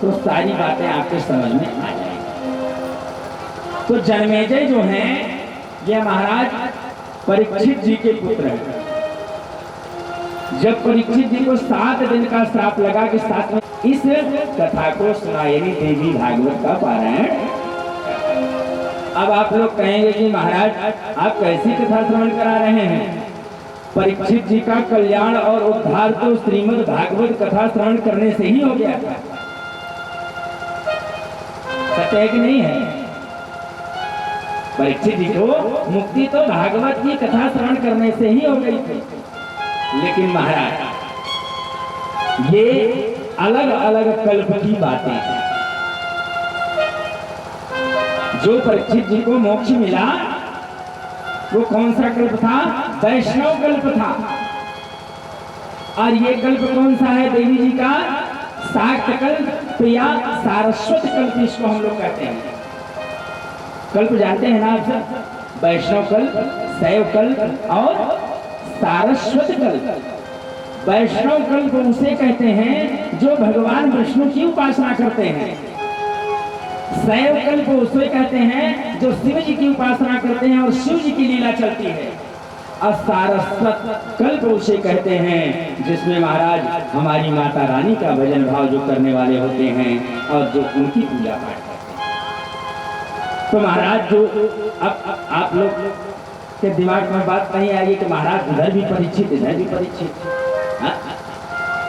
तो सारी बातें आपके समझ में आ जाएंगी। तो जनमेजय जो हैं ये महाराज परीक्षित जी के पुत्र हैं। जब परीक्षित जी को 7 दिन का श्राप लगा कि 7 में इस कथा को सुनाएगी देवी भागवत का पारायण। अब आप लोग कहेंगे कि महाराज आप कैसी कथा श्रवण करा रहे हैं? परीक्षित जी का कल्याण और उद्धार तो श्रीमद् भागवत कथा श्रवण करने से ही हो गया था। सत्य है कि नहीं है? परीक्षित जी को मुक्ति तो भागवत की कथा श्रवण करने से ही हो गई थी। लेकिन महाराज ये अलग अलग कल्प की बातें हैं। जो परीक्षित जी को मोक्ष मिला वो कौन सा कल्प था? वैष्णव कल्प था। और ये कल्प कौन सा है देवी जी का? शाक्त कल्प या सारस्वत कल्प इसको हम लोग कहते हैं। कल्प जानते हैं ना आप सब? वैष्णव कल्प, शैव कल्प और सारस्वत कल्प। वैष्णव कल्प उसे कहते हैं जो भगवान विष्णु की उपासना करते हैं। शैव कल्प उसे कहते हैं जो शिव जी की उपासना करते हैं और शिव जी की लीला चलती है। और सारस्वत कल्प उसे कहते हैं जिसमें महाराज हमारी माता रानी का भजन भाव जो करने वाले होते हैं और जो उनकी पूजा पाठ करते हैं। तो महाराज जो अब आप लोग के दिमाग में बात नहीं आएगी कि महाराज उधर भी परीक्षित इधर भी परीक्षित।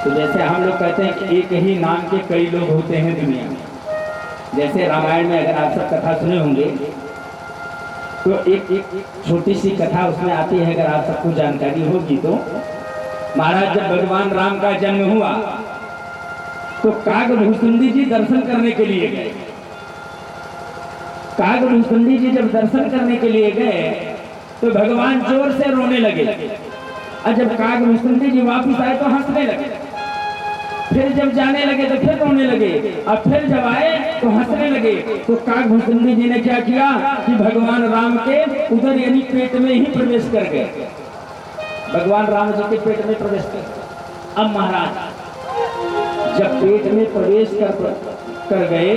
तो जैसे हम लोग कहते हैं कि एक ही नाम के कई लोग होते हैं दुनिया में। जैसे रामायण में अगर आप सब कथा सुने होंगे तो एक छोटी सी कथा उसमें आती है, अगर आप सबको जानकारी होगी तो। महाराज जब भगवान राम का जन्म हुआ तो कागभूषुंडी जी दर्शन करने के लिए गए। कागभूषुंडी जी जब दर्शन करने के लिए गए तो भगवान जोर से रोने लगे। और जब कागभूषुंडी जी वापिस आए तो हंसने लगे। फिर जब जाने लगे तो फिर रोने लगे और फिर जब आए तो हंसने लगे। तो कागभूषुंडी जी ने क्या किया कि भगवान राम के उधर यानी पेट में ही प्रवेश कर गए। भगवान राम जी के पेट में प्रवेश कर। अब महाराज जब पेट में प्रवेश कर गए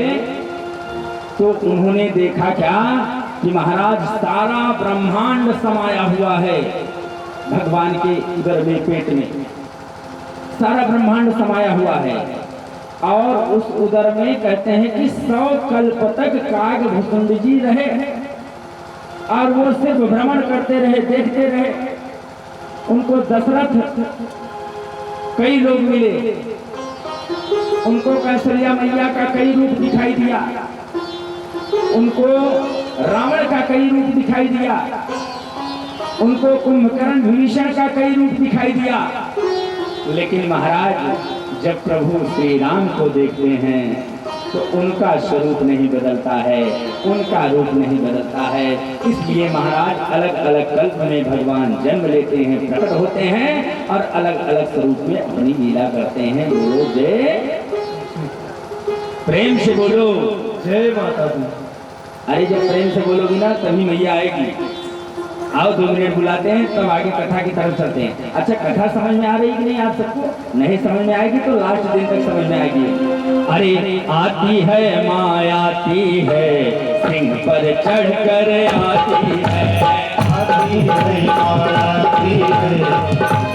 तो उन्होंने देखा क्या कि महाराज सारा ब्रह्मांड समाया हुआ है भगवान के उदर में, पेट में सारा ब्रह्मांड समाया हुआ है। और उस उदर में कहते हैं कि 100 कल्प तक कागभूषुंड जी रहे और वो सिर्फ भ्रमण करते रहे, देखते रहे। उनको दशरथ कई लोग मिले, उनको कैसरिया मैया का कई रूप दिखाई दिया, उनको रावण का कई रूप दिखाई दिया, उनको कुंभकर्ण विभीषण का कई रूप दिखाई दिया। लेकिन महाराज जब प्रभु श्री राम को देखते हैं तो उनका स्वरूप नहीं बदलता है, उनका रूप नहीं बदलता है। इसलिए महाराज अलग अलग कल्प में भगवान जन्म लेते हैं, प्रकट होते हैं और अलग अलग स्वरूप में अपनी लीला करते हैं। बोलो जय, प्रेम से बोलो जय माता दी। अरे जब प्रेम से बोलोगी ना तभी मैया आएगी। आओ 2 मिनट बुलाते हैं, तब आगे कथा की तरफ चलते हैं। अच्छा, कथा समझ में आ रही कि नहीं आप सबको? नहीं समझ में आएगी तो लास्ट दिन तक समझ में आएगी। अरे आती है माँ आती है, सिंह पर चढ़ कर आती है, आती है माँ आती है,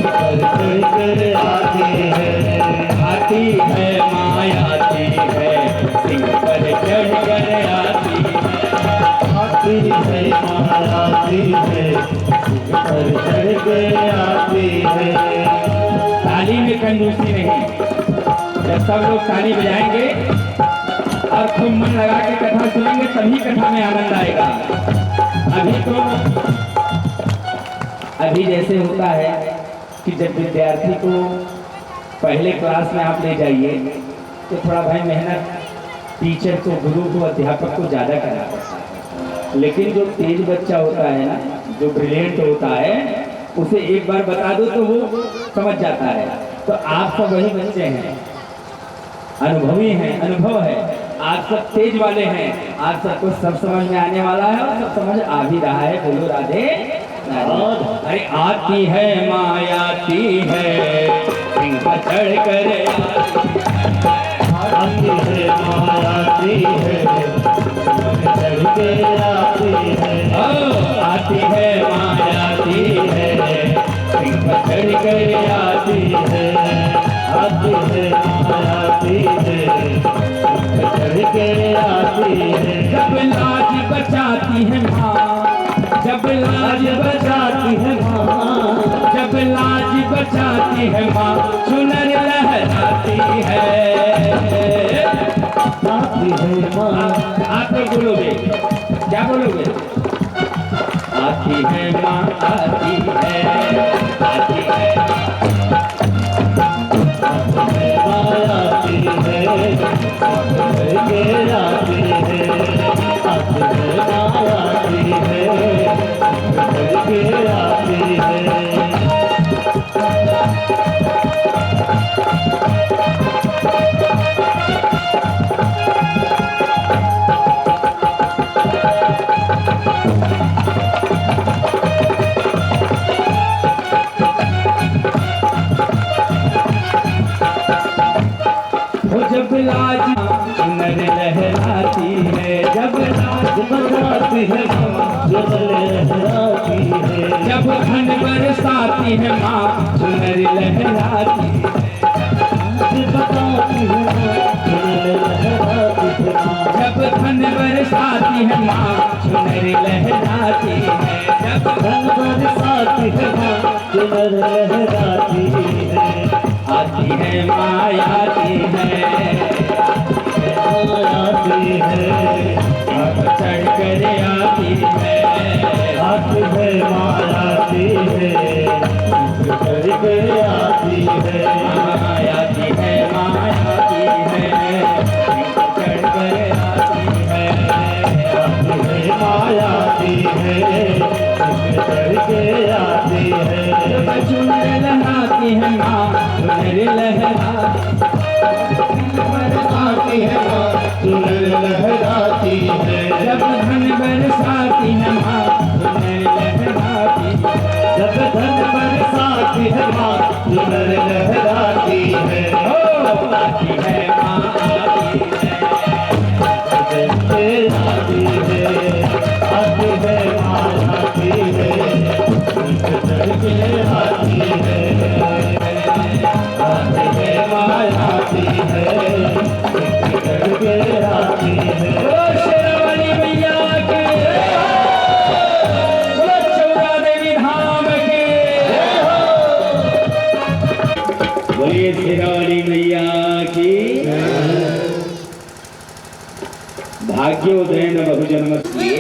पर चढ़ कर आती है, आती है माँ आती है, सिंह पर चढ़ कर आती है, आती है माँ आती है, पर चढ़ कर आती है। ताली में कंजूसी नहीं। जब सब लोग ताली बजाएंगे और खूब मन लगा के कथा सुनेंगे तभी कथा में आनंद आएगा। अभी जैसे होता है कि जब विद्यार्थी को पहले क्लास में आप ले जाइए तो थोड़ा भाई मेहनत टीचर को, गुरु को, अध्यापक को ज़्यादा करना पड़ता है। लेकिन जो तेज बच्चा होता है ना, जो ब्रिलियंट होता है, उसे एक बार बता दो तो वो समझ जाता है। तो आप सब वही बच्चे हैं, अनुभवी हैं, अनुभव है, आप सब तेज वाले हैं, आप सबको सब समझ में आने वाला है और सब समझ आ भी रहा है। बोलो राधे राधे। अरे आती है माँ आती है, सिंह पर चढ़ कर आती है माँ आती है, चढ़ कर आती है, आती है माँ आती है, सिंह पर चढ़ कर आती है, आती है माँ आती है, चढ़ कर आती है। जब लाज बचाती है माँ, जब लाज बचाती है माँ, जब लाज बचाती है माँ, चुनर लहराती है। आती है माँ, आप लोग बोलोगे, क्या बोलोगे? आती है माँ आती है, आती है माँ आती है, चढ़ कर आती है, आती है माँ आती है, चढ़ कर आती है। जब लाज चुनर लहराती है, जब लाज बरसाती है माँ, जब लहराती है, जब धन बरसाती है माँ, चुनर लहराती है, बताती है माँ, चुनर लहराती है माँ, जब धन बरसाती है माँ, चुनर लहराती है, जब धन बरसाती है माँ, चुनर लहराती है। आती है माँ आती है, माँ आती है, चढ़ कर आती है, आती है माँ आती है, चढ़ कर आती है, माँ आती है, माँ आती है, चढ़ कर आती है, आती है माँ आती है, चढ़ कर आती है। जब चुनर लहराती है माँ, चुनर लहराती बरसाती है माँ, चुनर लहराती है, जब धन बरसाती है माँ, चुनर लहराती है, जब धन बरसाती है माँ, चुनर लहराती है। ओ आती है माँ आती है, आती है, आती बोलिए शेरावाली मैया की। भाग्योदय न बहुजन्म किए।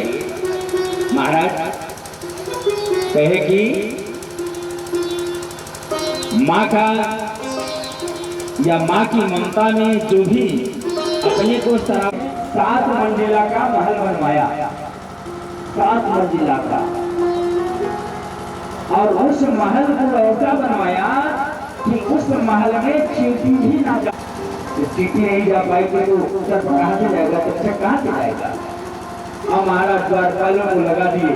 महाराज कहे कि माँ का या माँ की ममता में जो भी अपने को 7 मंजिला का महल बनवाया, 7 मंजिला का, और उस महल को ऐसा बनवाया कि उस महल में चींटी भी ना जा, चींटी नहीं जा पाई तो उत्तर कहाँ से जाएगा, बच्चा कहाँ से जाएगा। अब महाराज द्वारपालों को लगा दिए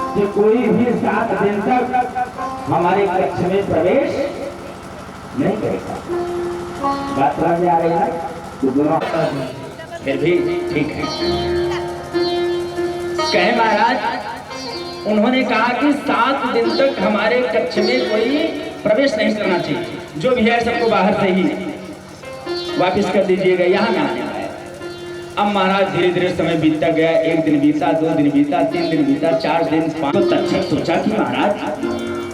कि कोई भी 7 दिन तक हमारे कक्ष में प्रवेश नहीं करेगा। बात समझ में आ रही है? तो दोनों फिर भी ठीक है। कहे महाराज उन्होंने कहा कि 7 दिन तक हमारे कक्ष में कोई प्रवेश नहीं करना चाहिए, जो भी है सबको बाहर से ही वापिस कर दीजिएगा, यहाँ ना आने आए। अब महाराज धीरे धीरे समय बीतता गया, 1 दिन बीता, 2 दिन बीता, 3 दिन बीता, 4 दिन, 5। तो तक्षक सोचा कि महाराज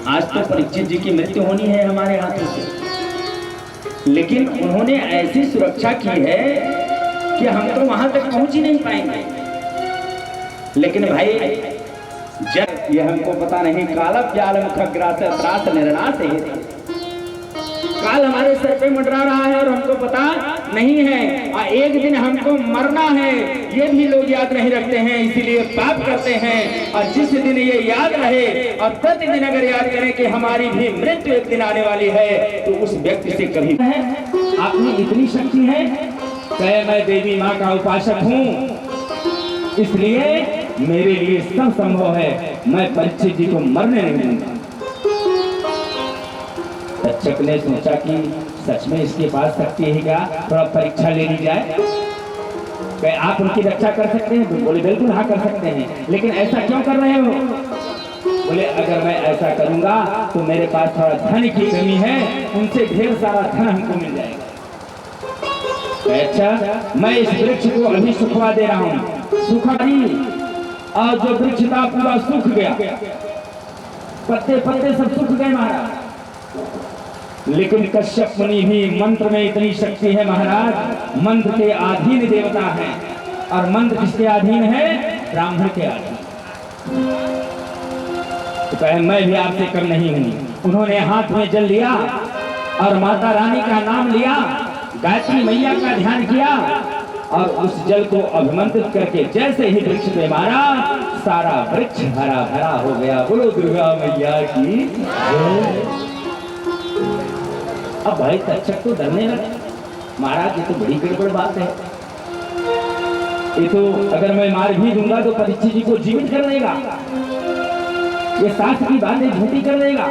आज तो परीक्षित जी की मृत्यु होनी है हमारे हाथों से, लेकिन उन्होंने ऐसी सुरक्षा की है कि हम तो वहां तक पहुंच ही नहीं पाएंगे। लेकिन भाई जब ये हमको पता नहीं, काला प्याल मुखग्रास त्रास निर्णास है, काल हमारे सर पे मंडरा रहा है और हमको पता नहीं है, और एक दिन हमको मरना है ये भी लोग याद नहीं रखते हैं, इसीलिए पाप करते हैं। और जिस दिन ये याद रहे और प्रतिदिन अगर याद करें कि हमारी भी मृत्यु एक दिन आने वाली है, तो उस व्यक्ति से कभी आपने इतनी शक्ति है कि मैं देवी माँ का उपासक हूँ, इसलिए मेरे लिए सब संभव है, मैं परीक्षित जी को मरने नहीं दूंगा। तक्षक ने सोचा कि सच में इसके पास शक्ति है क्या, थोड़ा परीक्षा ले ली जाए। क्या आप उनकी रक्षा कर सकते हैं? बोले बिल्कुल हाँ कर सकते हैं, लेकिन ऐसा क्यों कर रहे हो? बोले अगर मैं ऐसा करूंगा तो मेरे पास थोड़ा धन की कमी है, उनसे ढेर सारा धन हमको मिल जाएगा। अच्छा मैं इस वृक्ष को अभी सुखवा दे रहा हूँ, सुखा नहीं, और जो वृक्ष था पूरा सूख गया, पत्ते पत्ते सब सूख गए महाराज। लेकिन कश्यप मुनि भी मंत्र में इतनी शक्ति है महाराज, मंत्र के अधीन देवता है, और मंत्र किसके अधीन है? ब्राह्मण के अधीन। तो कहे मैं भी आपसे कम नहीं हूँ। उन्होंने हाथ में जल लिया और माता रानी का नाम लिया, गायत्री मैया का ध्यान किया, और उस जल को अभिमंत्रित करके जैसे ही वृक्ष पे मारा, सारा वृक्ष हरा भरा हो गया। बोलो दुर्गा मैया की। अब भाई तक्षक तो डरने लगे, महाराज ये तो बड़ी गड़बड़ बात है, ये तो अगर मैं मार भी दूंगा तो परीक्षित जी को जीवित कर देगा, ये शास्त्र की बातें झूठी कर देगा।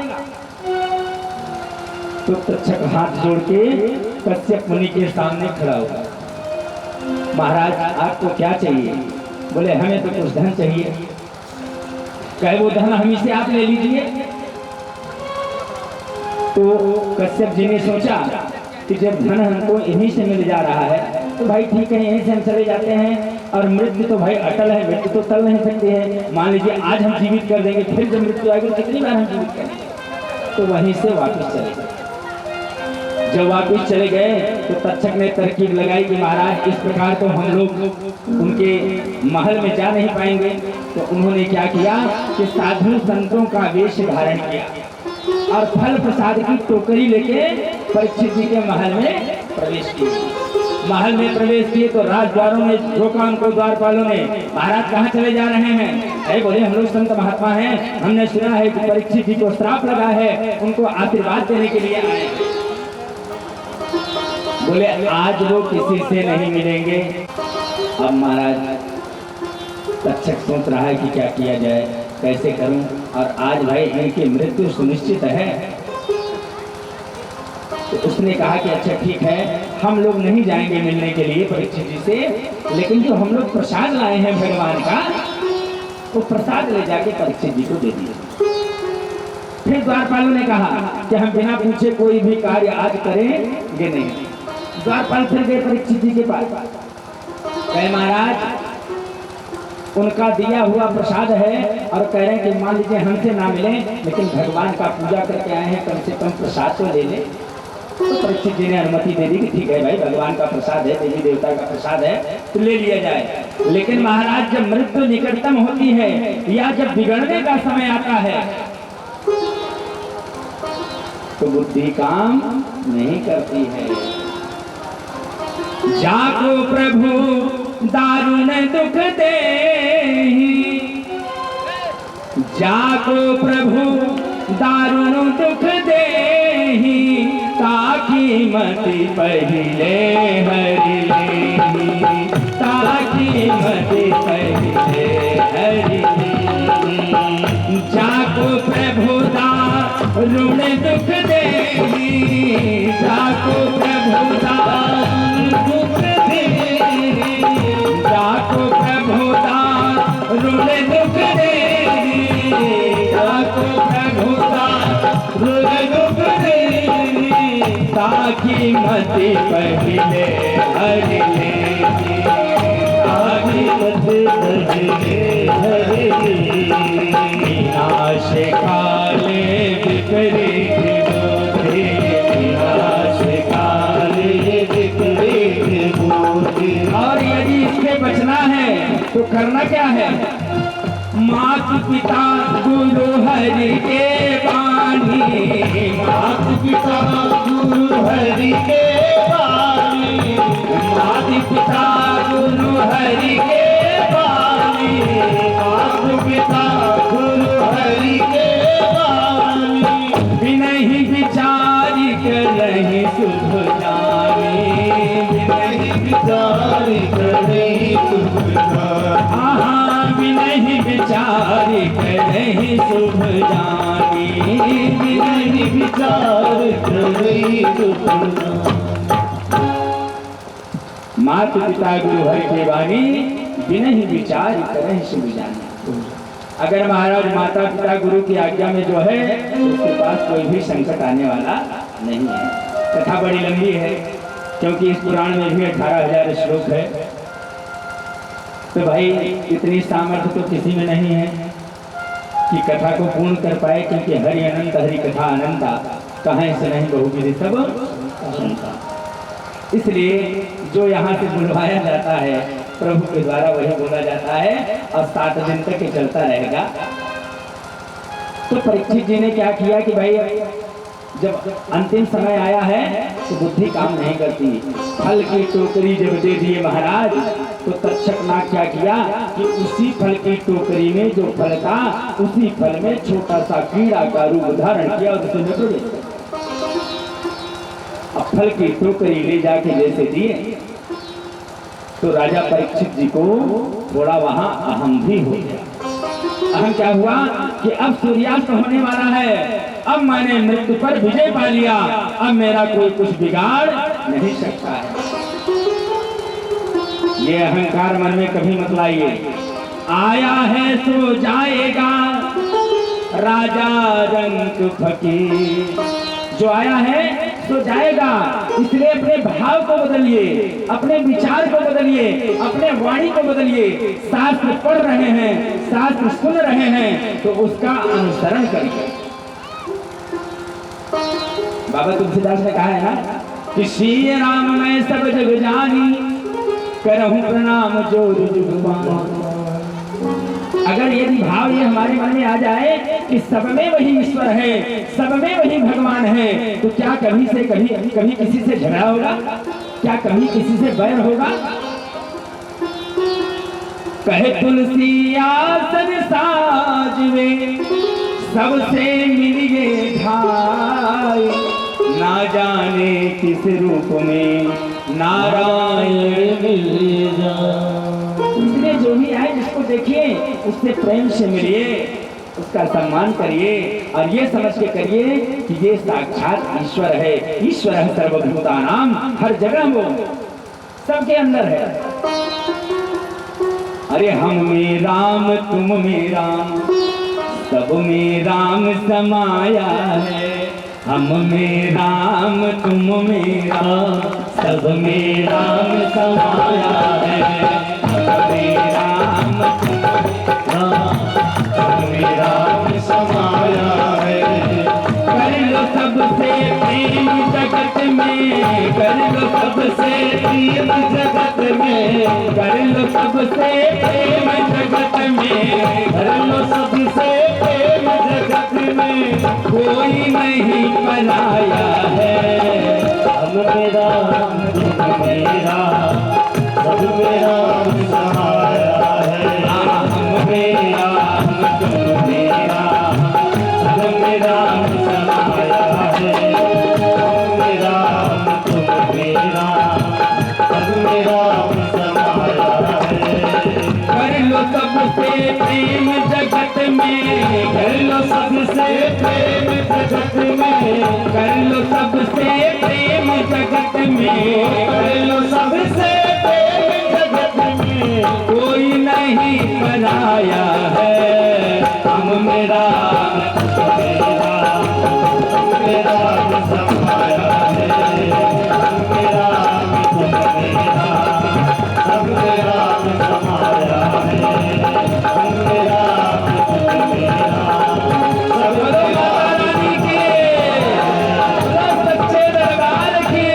तो तक्षक हाथ जोड़ के कश्यप मुनि के सामने खड़ा हुआ। महाराज आपको क्या चाहिए? बोले हमें तो कुछ धन चाहिए। कहे वो धन हम से आप ले लीजिए। तो कश्यप जी ने सोचा कि जब धन हमको इन्हीं से मिल जा रहा है तो भाई ठीक है, यहीं से हम चले जाते हैं, और मृत्यु तो भाई अटल है, मृत्यु तो टल नहीं सकती है। मान लीजिए आज हम जीवित कर देंगे, फिर जब मृत्यु आएगी कितनी बार हम जीवित करेंगे। तो वहीं से वापस चले गए। जब वापस चले गए तो तक्षक ने तरकीब लगाई कि महाराज इस प्रकार तो हम लोग उनके महल में जा नहीं पाएंगे। तो उन्होंने क्या किया कि साधु संतों का वेश धारण किया और फल प्रसाद की टोकरी लेके परीक्षित जी के महल में प्रवेश किया। महल में प्रवेश किए तो राजद्वारों ने रोका उनको, द्वारपालों ने, महाराज कहाँ चले जा रहे हैं? अरे बोले हम लोग संत महात्मा हैं, हमने सुना है कि परीक्षित जी को श्राप लगा है, उनको आशीर्वाद देने के लिए आए। बोले आज वो किसी से नहीं मिलेंगे। अब महाराज तक्षक सोच रहा है कि क्या किया जाए, कैसे करूं, और आज भाई इनकी मृत्यु सुनिश्चित है। तो उसने कहा कि अच्छा ठीक है, हम लोग नहीं जाएंगे मिलने के लिए परीक्षित जी से, लेकिन जो हम लोग प्रसाद लाए हैं भगवान का, तो प्रसाद ले जाके परीक्षित जी को दे दिए। फिर द्वारपालों ने कहा कि हम बिना पूछे कोई भी कार्य आज करेंगे नहीं। द्वारपाल फिर गए परीक्षित जी के पास, कहे महाराज उनका दिया हुआ प्रसाद है, और कह रहे हैं कि मान लीजिए हमसे ना मिले, लेकिन भगवान का पूजा करके आए हैं, कम से कम प्रसाद तो ले लें। तो परीक्षित जी ने अनुमति दे दी कि ठीक है भाई, भगवान का प्रसाद है, देवी देवता का प्रसाद है, तो ले लिया जाए। लेकिन महाराज जब मृत्यु निकटतम होती है या जब बिगड़ने का समय आता है तो बुद्धि काम नहीं करती है। जाको प्रभु दारुण दुख देहि, जाको प्रभु दारुण दुख देहि, ताकि मति पहिले हरि लेहि, ताकि मति पहिले हरि लेहि। जाको प्रभु दारुण दुख देहि, जाको प्रभु दारुण दुख देहि, जाको प्रभु दारुण दुख देहि, जाको प्रभु दारुण दुख देहि, ताकि मति पहिले हरि लेहि, ताकि मति पहिले हरि लेहि। विनाश काले विपरीत बुद्धि, विनाश काले विपरीत बुद्धि। और यदि इससे बचना है तो करना क्या है? माता पिता गुरु हरि के बानी, माता पिता गुरु हरि के बानी, माता पिता गुरु हरि के बानी, माता पिता गुरु हरि के बानी। बिनहि विचारी करहि शुभ जानी, बिनहि विचारी करहि शुभ जानी, बिनहि विचारी करहि शुभ जानी, बिनहि विचार करहि शुभ जानी। माता पिता गुरु हरि के बानी, बिनहि विचार करहि शुभ जानी। अगर महाराज माता पिता गुरु की आज्ञा में जो है उसके पास कोई भी संकट आने वाला नहीं है। कथा बड़ी लंबी है क्योंकि इस पुराण में भी 18,000 श्लोक है, तो भाई इतनी सामर्थ्य तो किसी में नहीं है कि कथा को पूर्ण कर पाए, क्योंकि हरि अनंत हरि कथा अनंता, कहाँ से नहीं बहुविधि सब अनंता। इसलिए जो यहाँ से बुलवाया जाता है प्रभु के द्वारा वही बोला जाता है और 7 दिन तक ये चलता रहेगा। तो परीक्षित जी ने क्या किया कि भाई जब अंतिम समय आया है तो बुद्धि काम नहीं करती। फल की टोकरी जब दे दिए महाराज तो तक्षक नाग क्या किया कि उसी फल की टोकरी में जो फल था उसी फल में छोटा सा कीड़ा का रूप धारण किया और उसे निकल गया। अब फल की टोकरी ले जाके जैसे दिए तो राजा परीक्षित जी को थोड़ा वहां अहम भी हो गया। अहम क्या हुआ कि अब सूर्यास्त होने वाला है, अब मैंने मृत्यु पर विजय पा लिया, अब मेरा कोई कुछ बिगाड़ नहीं सकता है। ये अहंकार मन में कभी मत लाइए। आया है सो जाएगा राजा रंग फकीर, जो आया है तो जाएगा, इसलिए अपने भाव को बदलिए, अपने विचार को बदलिए, अपने वाणी को बदलिए। शास्त्र पढ़ रहे हैं, शास्त्र सुन रहे हैं तो उसका अनुसरण करिए। बाबा तुलसीदास ने कहा है ना कि श्री राम मैं सब जग जानी, करहूं प्रणाम जो जुगवानी। अगर यदि भाव ये हमारे मन में आ जाए कि सब में वही ईश्वर है, सब में वही भगवान है, तो क्या कभी किसी से झगड़ा होगा? क्या कभी किसी से बैर होगा? कहे तुलसी आसन साजवे सबसे मिलिए ढाई, ना जाने किस रूप में नारायण मिल जाए। इसलिए जो भी आए जिसको देखिए उससे प्रेम से मिलिए, उसका सम्मान करिए और ये समझ के करिए कि ये साक्षात ईश्वर है। ईश्वर है सर्वभूतानाम, हर जगह वो सबके अंदर है। अरे हम में राम तुम में राम, सब में राम समाया है। हम में राम तुम में राम, सब में राम समाया है। हम में राम तुम में राम समाया है। कर लो सबसे प्रेम जगत में, कर लो सबसे प्रेम जगत में, कर लो सबसे प्रेम जगत में, कर लो सबसे प्रेम जगत में, कोई नहीं पराया है। हम मेरा तुम मेरा, सब मेरा सहारा है। हम मेरा तुम मेरा, सब मेरा सहारा है। हम मेरा तुम मेरा, सब मेरा सहारा है। कर लो सबसे प्रेम जगत में, कर लो सबसे प्रेम जगत में, कर लो सबसे प्रेम जगत में, कर लो सबसे प्रेम जगत में, कोई नहीं पराया है। हम मेरा मेरा, मेरा सहारा है। हम मेरा तुम मेरा, सब मेरा सहारा है। हम मेरा तुम मेरा, सब बोलो मेरा माता रानी की, बोलो सच्चे दरबार की।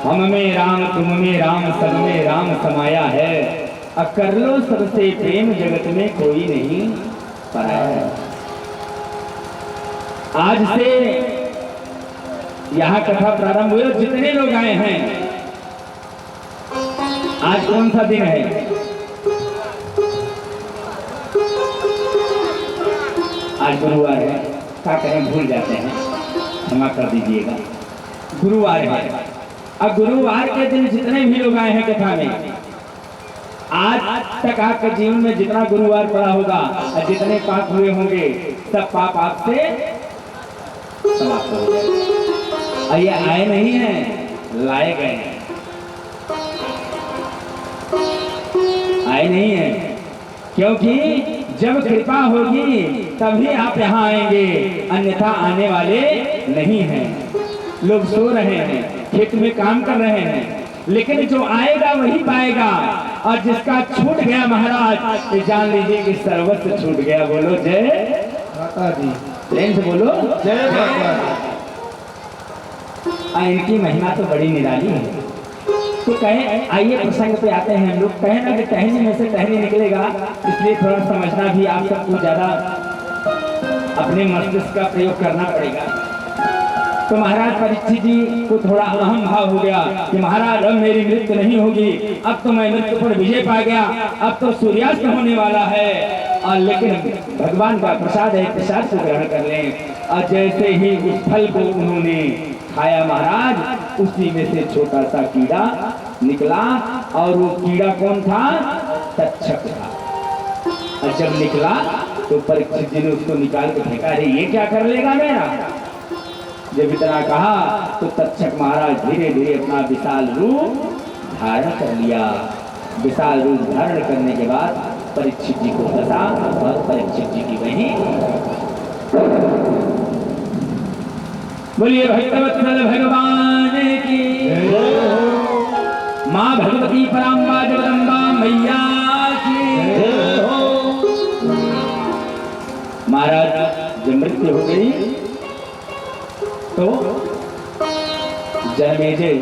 हम में राम, तुम में राम, सब में राम समाया है। अब कर लो सबसे प्रेम जगत में कोई नहीं पराया है। आज से यहाँ कथा प्रारंभ हुई और जितने लोग आए हैं, आज कौन सा दिन है? आज गुरुवार है। क्या करें, भूल जाते हैं, क्षमा कर दीजिएगा। गुरुवार है। अब गुरुवार के दिन जितने भी लोग आए हैं कथा में, आज तक आपके जीवन में जितना गुरुवार पड़ा होगा और जितने पाप हुए होंगे, सब पाप आपसे समाप्त हो गए। और ये आए नहीं हैं, लाए गए हैं। आए नहीं हैं, क्योंकि जब कृपा होगी तभी आप यहाँ आएंगे, अन्यथा आने वाले नहीं हैं। लोग सो रहे हैं, खेत में काम कर रहे हैं, लेकिन जो आएगा वही पाएगा। और जिसका छूट गया महाराज, तो जान लीजिए कि सर्वस्व छूट गया। बोलो जय माता दी, प्रेम से बोलो जय माता दी। इनकी महिमा तो बड़ी निराली है। तो कहें, आइए प्रसंग पे आते हैं हम लोग। कहें ना कि टहनी में से टहनी निकलेगा, इसलिए थोड़ा समझना भी आप सबको ज्यादा अपने मस्तिष्क का प्रयोग करना पड़ेगा। तो महाराज परीक्षित जी को थोड़ा अहम भाव हो गया कि महाराज अब मेरी मृत्यु नहीं होगी, अब तो मैं मृत्यु पर विजय पा गया, अब तो सूर्यास्त होने वाला है। और लेकिन भगवान का प्रसाद है, प्रसाद को ग्रहण कर लें। और जैसे ही उस फल को उन्होंने खाया महाराज, उसी में से छोटा सा कीड़ा निकला। और वो कीड़ा कौन था? तक्षक था। और जब निकला तो परीक्षित जी ने उसको निकाल के फेंका, अरे ये क्या कर लेगा मेरा। जब इतना कहा तो तक्षक महाराज धीरे धीरे अपना विशाल रूप धारण कर लिया। विशाल रूप धारण करने के बाद परीक्षित जी को फंसा और परीक्षित जी की वही। बोलिए भक्तवत्सल भगवान की, माँ भगवती पराम्बा जगदम्बा मैया की। महाराज जब मृत्यु हो गई तो जनमेजय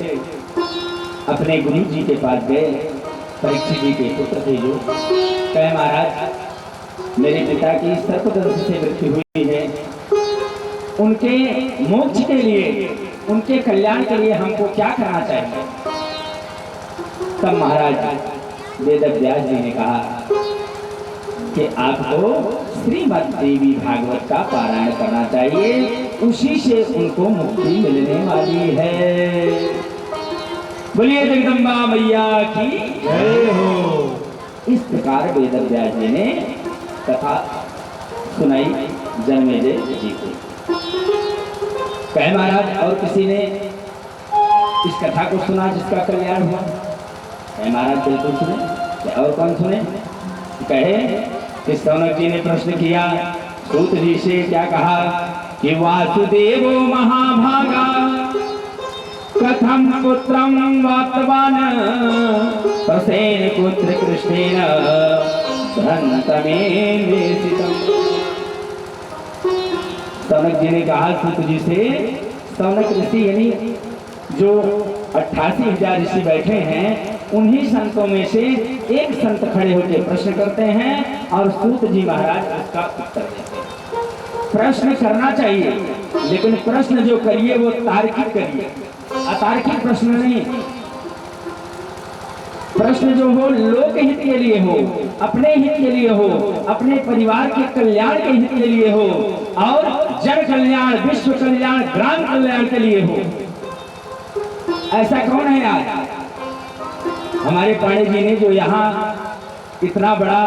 अपने गुरु जी के पास गए। परीक्षित जी के पुत्र थे जो, कहे महाराज मेरे पिता की सर्पदंश से मृत्यु हुई है, उनके मोक्ष के लिए, उनके कल्याण के लिए हमको क्या करना चाहिए। तब महाराज वेदव्यास जी ने कहा कि आपको श्रीमद् देवी भागवत का पारायण करना चाहिए, उसी से उनको मुक्ति मिलने वाली है। बोलिए जगदम्बा मैया की जय हो। इस प्रकार वेदव्यास जी ने कथा सुनाई जनमेजय जी को। कहे महाराज और किसी ने इस कथा को सुना जिसका कल्याण हुआ? कहे महाराज बिल्कुल सुने। और कौन सुने? कहे कि सौनक जी ने प्रश्न किया सूत जी से, क्या कहा कि वासुदेवो महाभागा कथम पुत्रम वाप्तवान प्रसेन पुत्र कृष्णेन भ्रंतमेन वेशितम्। सौनक जी ने कहा सूत जी से, सौनक ऋषि यानी जो 88,000 ऋषि बैठे हैं उन्हीं संतों में से एक संत खड़े होकर प्रश्न करते हैं और सूत जी महाराज उसका उत्तर देते हैं। प्रश्न करना चाहिए, लेकिन प्रश्न जो करिए वो तार्किक करिए, अतार्किक प्रश्न नहीं। प्रश्न जो हो लोक हित के लिए हो, अपने हित के लिए हो, अपने परिवार के कल्याण के हित के लिए हो और जन कल्याण, विश्व कल्याण, ग्राम कल्याण के लिए हो। ऐसा कौन है आज? हमारे पांडे जी ने जो यहाँ इतना बड़ा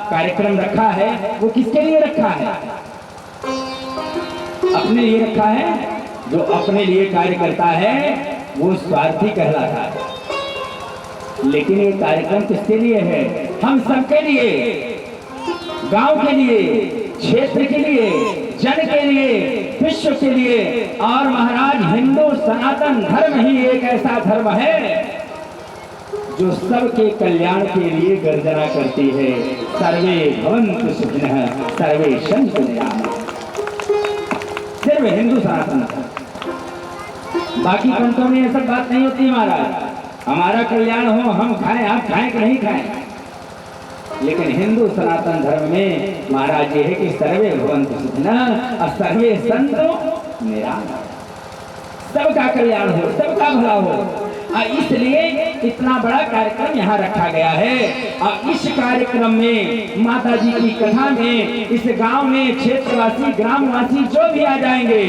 कार्यक्रम रखा है वो किसके लिए रखा है? अपने लिए रखा है। जो अपने लिए कार्य करता है वो स्वार्थी कहलाता है। लेकिन ये कार्यक्रम किसके लिए है? हम सबके लिए, गांव के लिए, क्षेत्र के लिए, जन के लिए, विश्व के लिए। और महाराज हिंदू सनातन धर्म ही एक ऐसा धर्म है जो सबके कल्याण के लिए गर्जना करती है। सर्वे भवन्तु सुखिनः, सर्वे सन्तु निरामयाः। सिर्फ हिंदू सनातन धर्म, बाकी पंथों में ये सब बात नहीं होती महाराज। हमारा कल्याण हो, हम खाएं, आप खाएं कि नहीं खाएं। लेकिन हिंदू सनातन धर्म में महाराज ये है कि सर्वे भवन्तु सुखिनः और सर्वे सन्तु निरामयाः। सबका कल्याण हो, सबका भला हो। इसलिए इतना बड़ा कार्यक्रम यहाँ रखा गया है। और इस कार्यक्रम में माता जी की कथा में इस गांव में क्षेत्रवासी, ग्रामवासी जो भी आ जाएंगे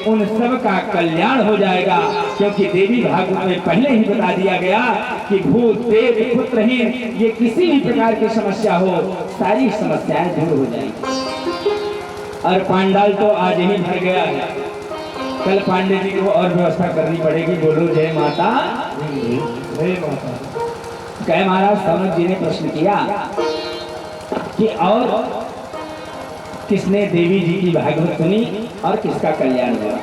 उन सब का कल्याण हो जाएगा। क्योंकि देवी भागवत में पहले ही बता दिया गया कि भूत प्रेत पुत्रहीन ये किसी भी प्रकार की समस्या हो, सारी समस्याएं दूर हो जाएंगी। और पांडाल तो आज ही भर गया है, कल पांडे जी को और व्यवस्था करनी पड़ेगी। बोलो जय माता, जय माता। कहे महाराज सौनक जी ने प्रश्न किया कि और किसने देवी जी की भागवत सुनी और किसका कल्याण हुआ?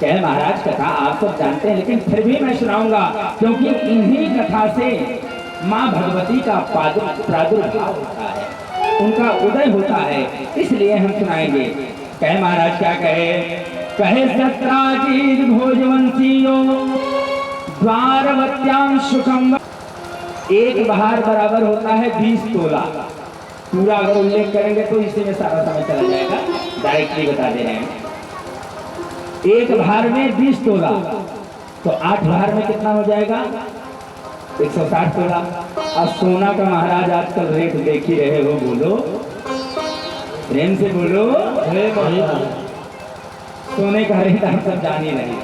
कहे महाराज कथा आप सब जानते हैं, लेकिन फिर भी मैं सुनाऊंगा क्योंकि इन्हीं कथा से माँ भगवती का प्रादुर्भाव होता है, उनका उदय होता है, इसलिए हम सुनाएंगे। कहे महाराज क्या कहे? कहे सत्राजीत भोजवंशियो द्वारवत्याम सुखम। एक बहार बराबर होता है 20 तोला। पूरा अगर उल्लेख करेंगे तो इसी में सारा समय चला जाएगा, डायरेक्टली बता दे रहे हैं। एक भार में 20 तोला तो 8 भार में कितना हो जाएगा? 160 तोला। अब सोना का महाराज आजकल रेट देख ही रहे हो, बोलो प्रेम से बोलो। सोने का रेट हम सब जान ही नहीं।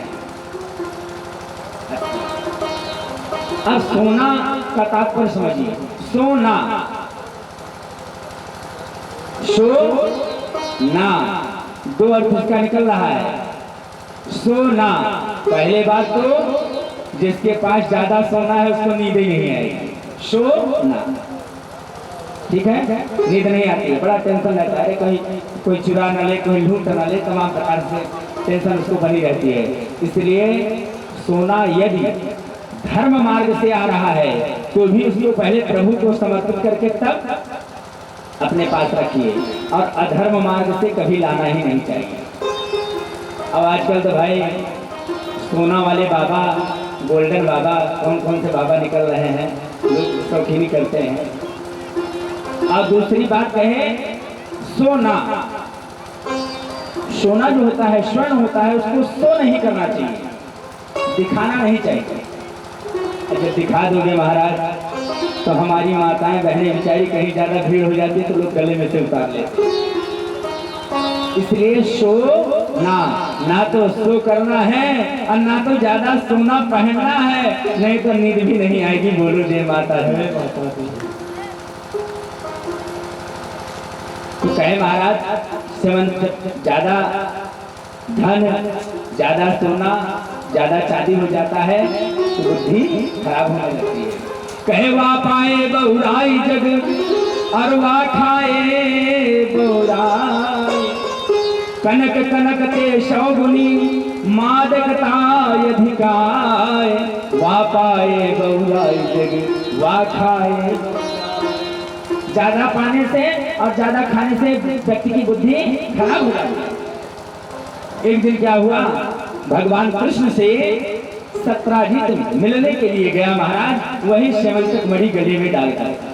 अब सोना का तात्पर्य समझिए। सोना, सो ना, दो अर्थ उसका निकल रहा है। सोना, पहले बात तो जिसके पास ज्यादा सोना है उसको नींद ही नहीं आएगी। सोना, ठीक है, नींद नहीं आती है, बड़ा टेंशन रहता है, कहीं कोई चुरा न ले, कोई लूट न ले, तमाम प्रकार से टेंशन उसको बनी रहती है। इसलिए सोना यदि धर्म मार्ग से आ रहा है तो भी उसको पहले प्रभु को समर्पित करके तब अपने पास रखिए, और अधर्म मार्ग से कभी लाना ही नहीं चाहिए। अब आजकल तो भाई सोना वाले बाबा, गोल्डन बाबा, कौन कौन से बाबा निकल रहे हैं, लोग शौकीनी करते हैं। अब दूसरी बात कहे, सोना, सोना जो होता है, स्वर्ण होता है, उसको सो नहीं करना चाहिए, दिखाना नहीं चाहिए। जब दिखा दोगे महाराज तो हमारी माताएं बहनें बेचारी कहीं ज्यादा भीड़ हो जाती है तो लोग गले में से उतार लेते। इसलिए सो ना तो सो करना है और ना तो ज्यादा सोना पहनना है, नहीं तो नींद भी नहीं आएगी। बोलो जय माता दी। तो कहे महाराज सेवन ज्यादा धन ज्यादा सोना ज्यादा चांदी हो जाता है तो बुद्धि खराब होने लगती है। कहे वा पाए बहुराई जग और वा खाए बहुराई, कनक कनक ते शौगुनी मादकताय अधिकाय, वा पाए बहुराई जग वा खाए। ज्यादा पाने से और ज्यादा खाने से व्यक्ति की बुद्धि खराब हो जाती है। एक दिन क्या हुआ, भगवान कृष्ण से सत्राजित मिलने के लिए गया महाराज, वही स्यमंतक मणि गले में डालकर।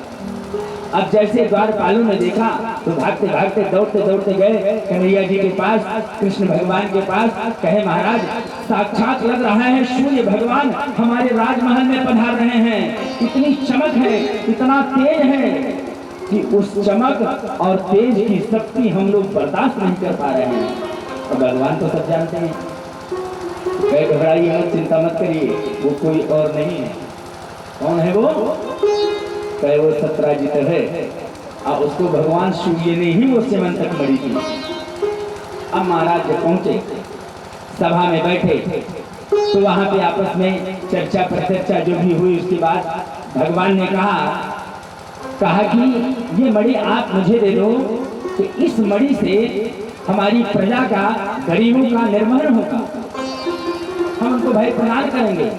अब जैसे द्वारपालों ने देखा तो भागते भागते दौड़ते दौड़ते गए कन्हैया जी के पास, कृष्ण भगवान के पास। कहे महाराज साक्षात लग रहा है सूर्य भगवान हमारे राजमहल में पधार रहे हैं। इतनी चमक है, इतना तेज है कि उस चमक और तेज की शक्ति हम लोग बर्दाश्त नहीं कर पा रहे हैं। और भगवान तो सब जानते हैं। कहे घबराइए मत, चिंता मत करिए, वो कोई और नहीं है। कौन है वो? कहे वो सत्राजित है और उसको भगवान सूर्य ने ही वो स्यमंतक मणि दी। अब महाराज जब पहुंचे, सभा में बैठे, तो वहां पे आपस में चर्चा परिचर्चा जो भी हुई, उसके बाद भगवान ने कहा कि ये मणि आप मुझे दे दो, तो इस मणि से हमारी प्रजा का, गरीबों का निर्वहन होगा। हम उनको भय प्रदान करेंगे।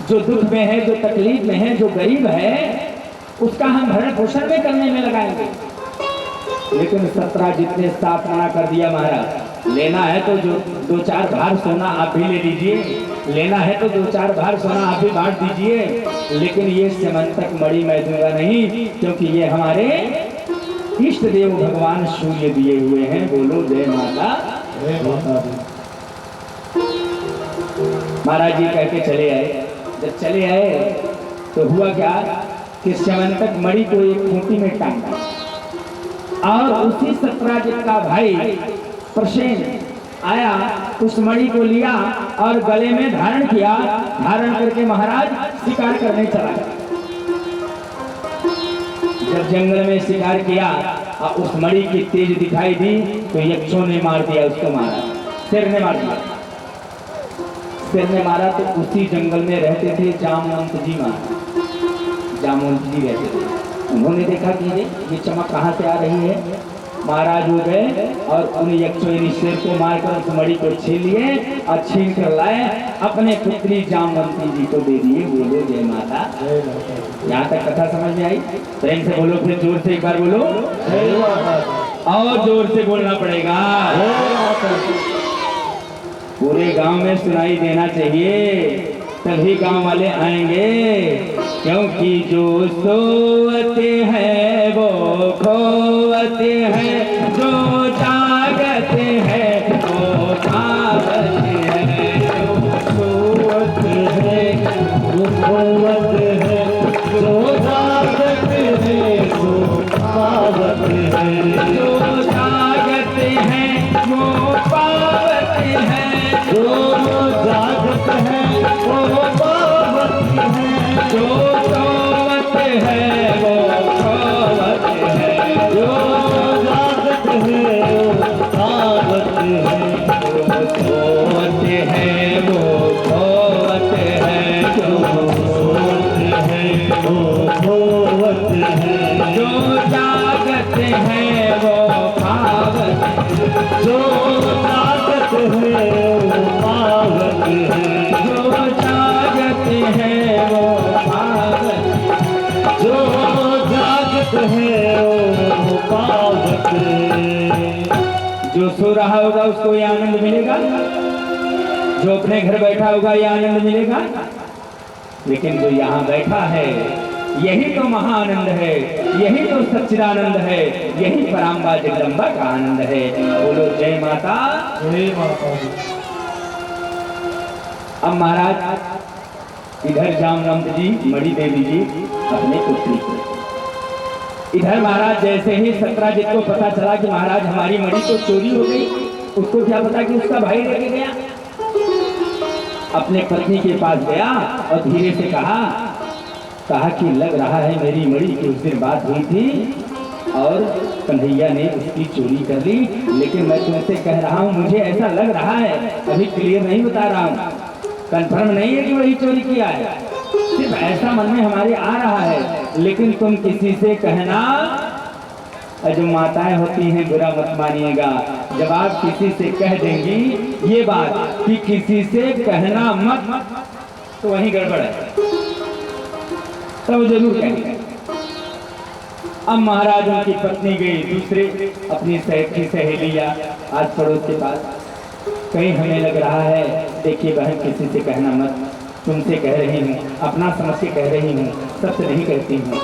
जो दुख में है, जो तकलीफ में है, जो गरीब है, उसका हम भरण पोषण में करने में लगाएंगे। लेकिन सत्राजित ने साफ मना कर दिया, महाराज लेना है तो जो 2-4 भार सोना आप भी ले लीजिए, लेना है तो 2-4 भार सोना आप भी बांट दीजिए, लेकिन ये स्यमंतक मणि मैं दूंगा नहीं, क्योंकि ये हमारे इष्ट देव भगवान सूर्य दिए हुए हैं। बोलो जय माता। महाराज जी कह के चले आए। जब चले आए तो हुआ क्या कि स्यमंतक मणि को एक खूंटी में टांगा और उसी सत्राजित का भाई प्रसेन आया, उस मणि को लिया और गले में धारण किया। धारण करके महाराज शिकार करने चला गया। जब जंगल में शिकार किया और उस मणि की तेज दिखाई दी तो यक्षों ने मार दिया, उसको मारा, सिर ने मार दिया। सिर ने मारा तो उसी जंगल में रहते थे जामवंत जी महाराज, जामवंत जी रहते थे। उन्होंने देखा कि ये चमक कहाँ से आ रही है। महाराज हो गए और उन यक्षों ने सिर को मारकर उस मणि को छीन लिए और छीन कर लाए, अपने पुत्री जामवंती जी को दे दिए। बोलो जय माता। यहाँ तक कथा समझ में आई? प्रेम से बोलो, फिर जोर से एक बार बोलो, और जोर से बोलना पड़ेगा। पूरे गांव में सुनाई देना चाहिए, तभी गांव वाले आएंगे। क्योंकि जो सोते हैं वो खोते हैं, जो जागते हैं वो पावते हैं। जो सोते हैं वो खोते हैं, जो जागते हैं वो पावते हैं। जो जागते हैं वो पावते हैं, जो जागते हैं वो पावते हैं। जो सोवते हैं वो खोवते हैं, जो जागते हैं वो पावते हैं। जो सोवते हैं वो खोवते हैं, जो सोवते हैं वो खोवते हैं। जो जागते हैं वो पावते हैं, जो जागते हैं वो पावते हैं। जो जागते हैं वो पावते, जो जागते हैं वो पावते। जो सो रहा होगा उसको ये आनंद मिलेगा, जो अपने घर बैठा होगा ये आनंद मिलेगा, लेकिन जो यहाँ बैठा है यही तो महाआनंद है, यही तो सच्चिदानंद है, यही पराम्बा जगदम्बा का आनंद है। बोलो जय माता। जय माता। अब महाराज इधर जामवंत जी, मणि देवी जी अपने पुत्री को, इधर महाराज जैसे ही सत्राजित को पता चला कि महाराज हमारी मणि तो चोरी हो गई, उसको क्या पता कि उसका भाई लेके गया, अपने पत्नी के पास गया और धीरे से कहा कि लग रहा है मेरी मणि की उस दिन बात हुई थी और कन्हैया ने उसकी चोरी कर ली, लेकिन मैं तुमसे कह रहा हूँ, मुझे ऐसा लग रहा है, अभी क्लियर नहीं बता रहा हूँ, कंफर्म नहीं है कि वही चोरी किया है, सिर्फ ऐसा मन में हमारे आ रहा है। लेकिन तुम किसी से कहना, जो माताएं होती हैं बुरा मत मानिएगा, जब आप किसी से कह देंगी ये बात कि किसी से कहना मत, तो वही गड़बड़ है, तब जरूर कहेंगे। अब महाराज उनकी पत्नी गई दूसरे अपनी सहेली या आस पड़ोस के पास, कहीं हमें लग रहा है, देखिए बहन किसी से कहना मत, तुमसे कह रही हूँ, अपना समझ के कह रही हूँ, सबसे नहीं कहती हूँ,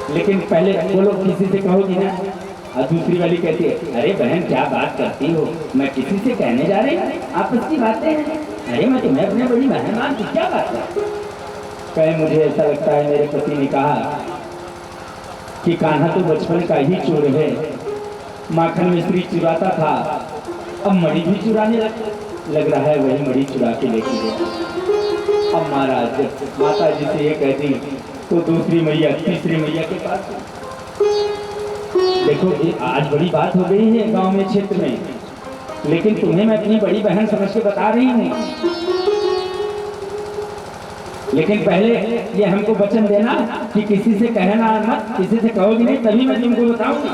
लेकिन पहले वो लोग किसी से कहोगी ना। और दूसरी वाली कहती है, अरे बहन क्या बात करती हो, मैं किसी से कहने जा रही हूँ, आपस की बातें हैं, अरे मैं तुम्हें अपने बड़ी मेहमान की क्या बात है। कहे मुझे ऐसा लगता है, मेरे पति ने कहा कि कान्हा तो बचपन का ही चोर है, माखन मिश्री चुराता था, अब मणि भी चुराने लग रहा है, वही मणि चुरा के लेके गया। अब महाराज माता जी से ये कहती तो दूसरी मैया तीसरी मैया के पास, देखो ये आज बड़ी बात हो गई है गांव में क्षेत्र में, लेकिन तुम्हें मैं अपनी बड़ी बहन समझ के बता रही हूँ, लेकिन पहले ये हमको वचन देना कि किसी से कहना मत, किसी से कहोगी नहीं तभी मैं तुमको बताऊंगी।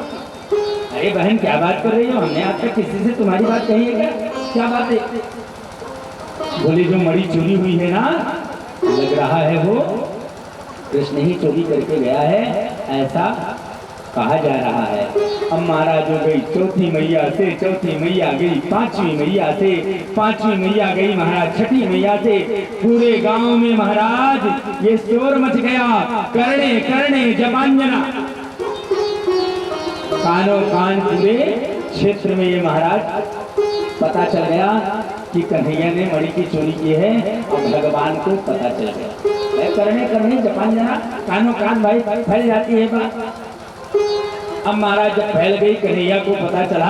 अरे बहन क्या बात कर रही हो, हमने आज तक किसी से तुम्हारी बात कही है क्या बात है। बोली जो मणि चोरी हुई है ना, लग रहा है वो कृष्ण ही चोरी करके गया है, ऐसा कहा जा रहा है। अब महाराज हो गई चौथी मैया से, चौथी मैया गई पांचवी मैया से, पांचवी मैया गई महाराज छठी मैया से, पूरे गांव में महाराज ये शोर मच गया, करने करने जबांजना, कानों कान पूरे क्षेत्र में ये महाराज पता चल गया कि कन्हैया ने मणि की चोरी की है, और भगवान को पता चल गया। करने करने जबांजना, कानों कान भाई फैल जाती है बात। अब महाराज जब फैल गई, कन्हैया को पता चला,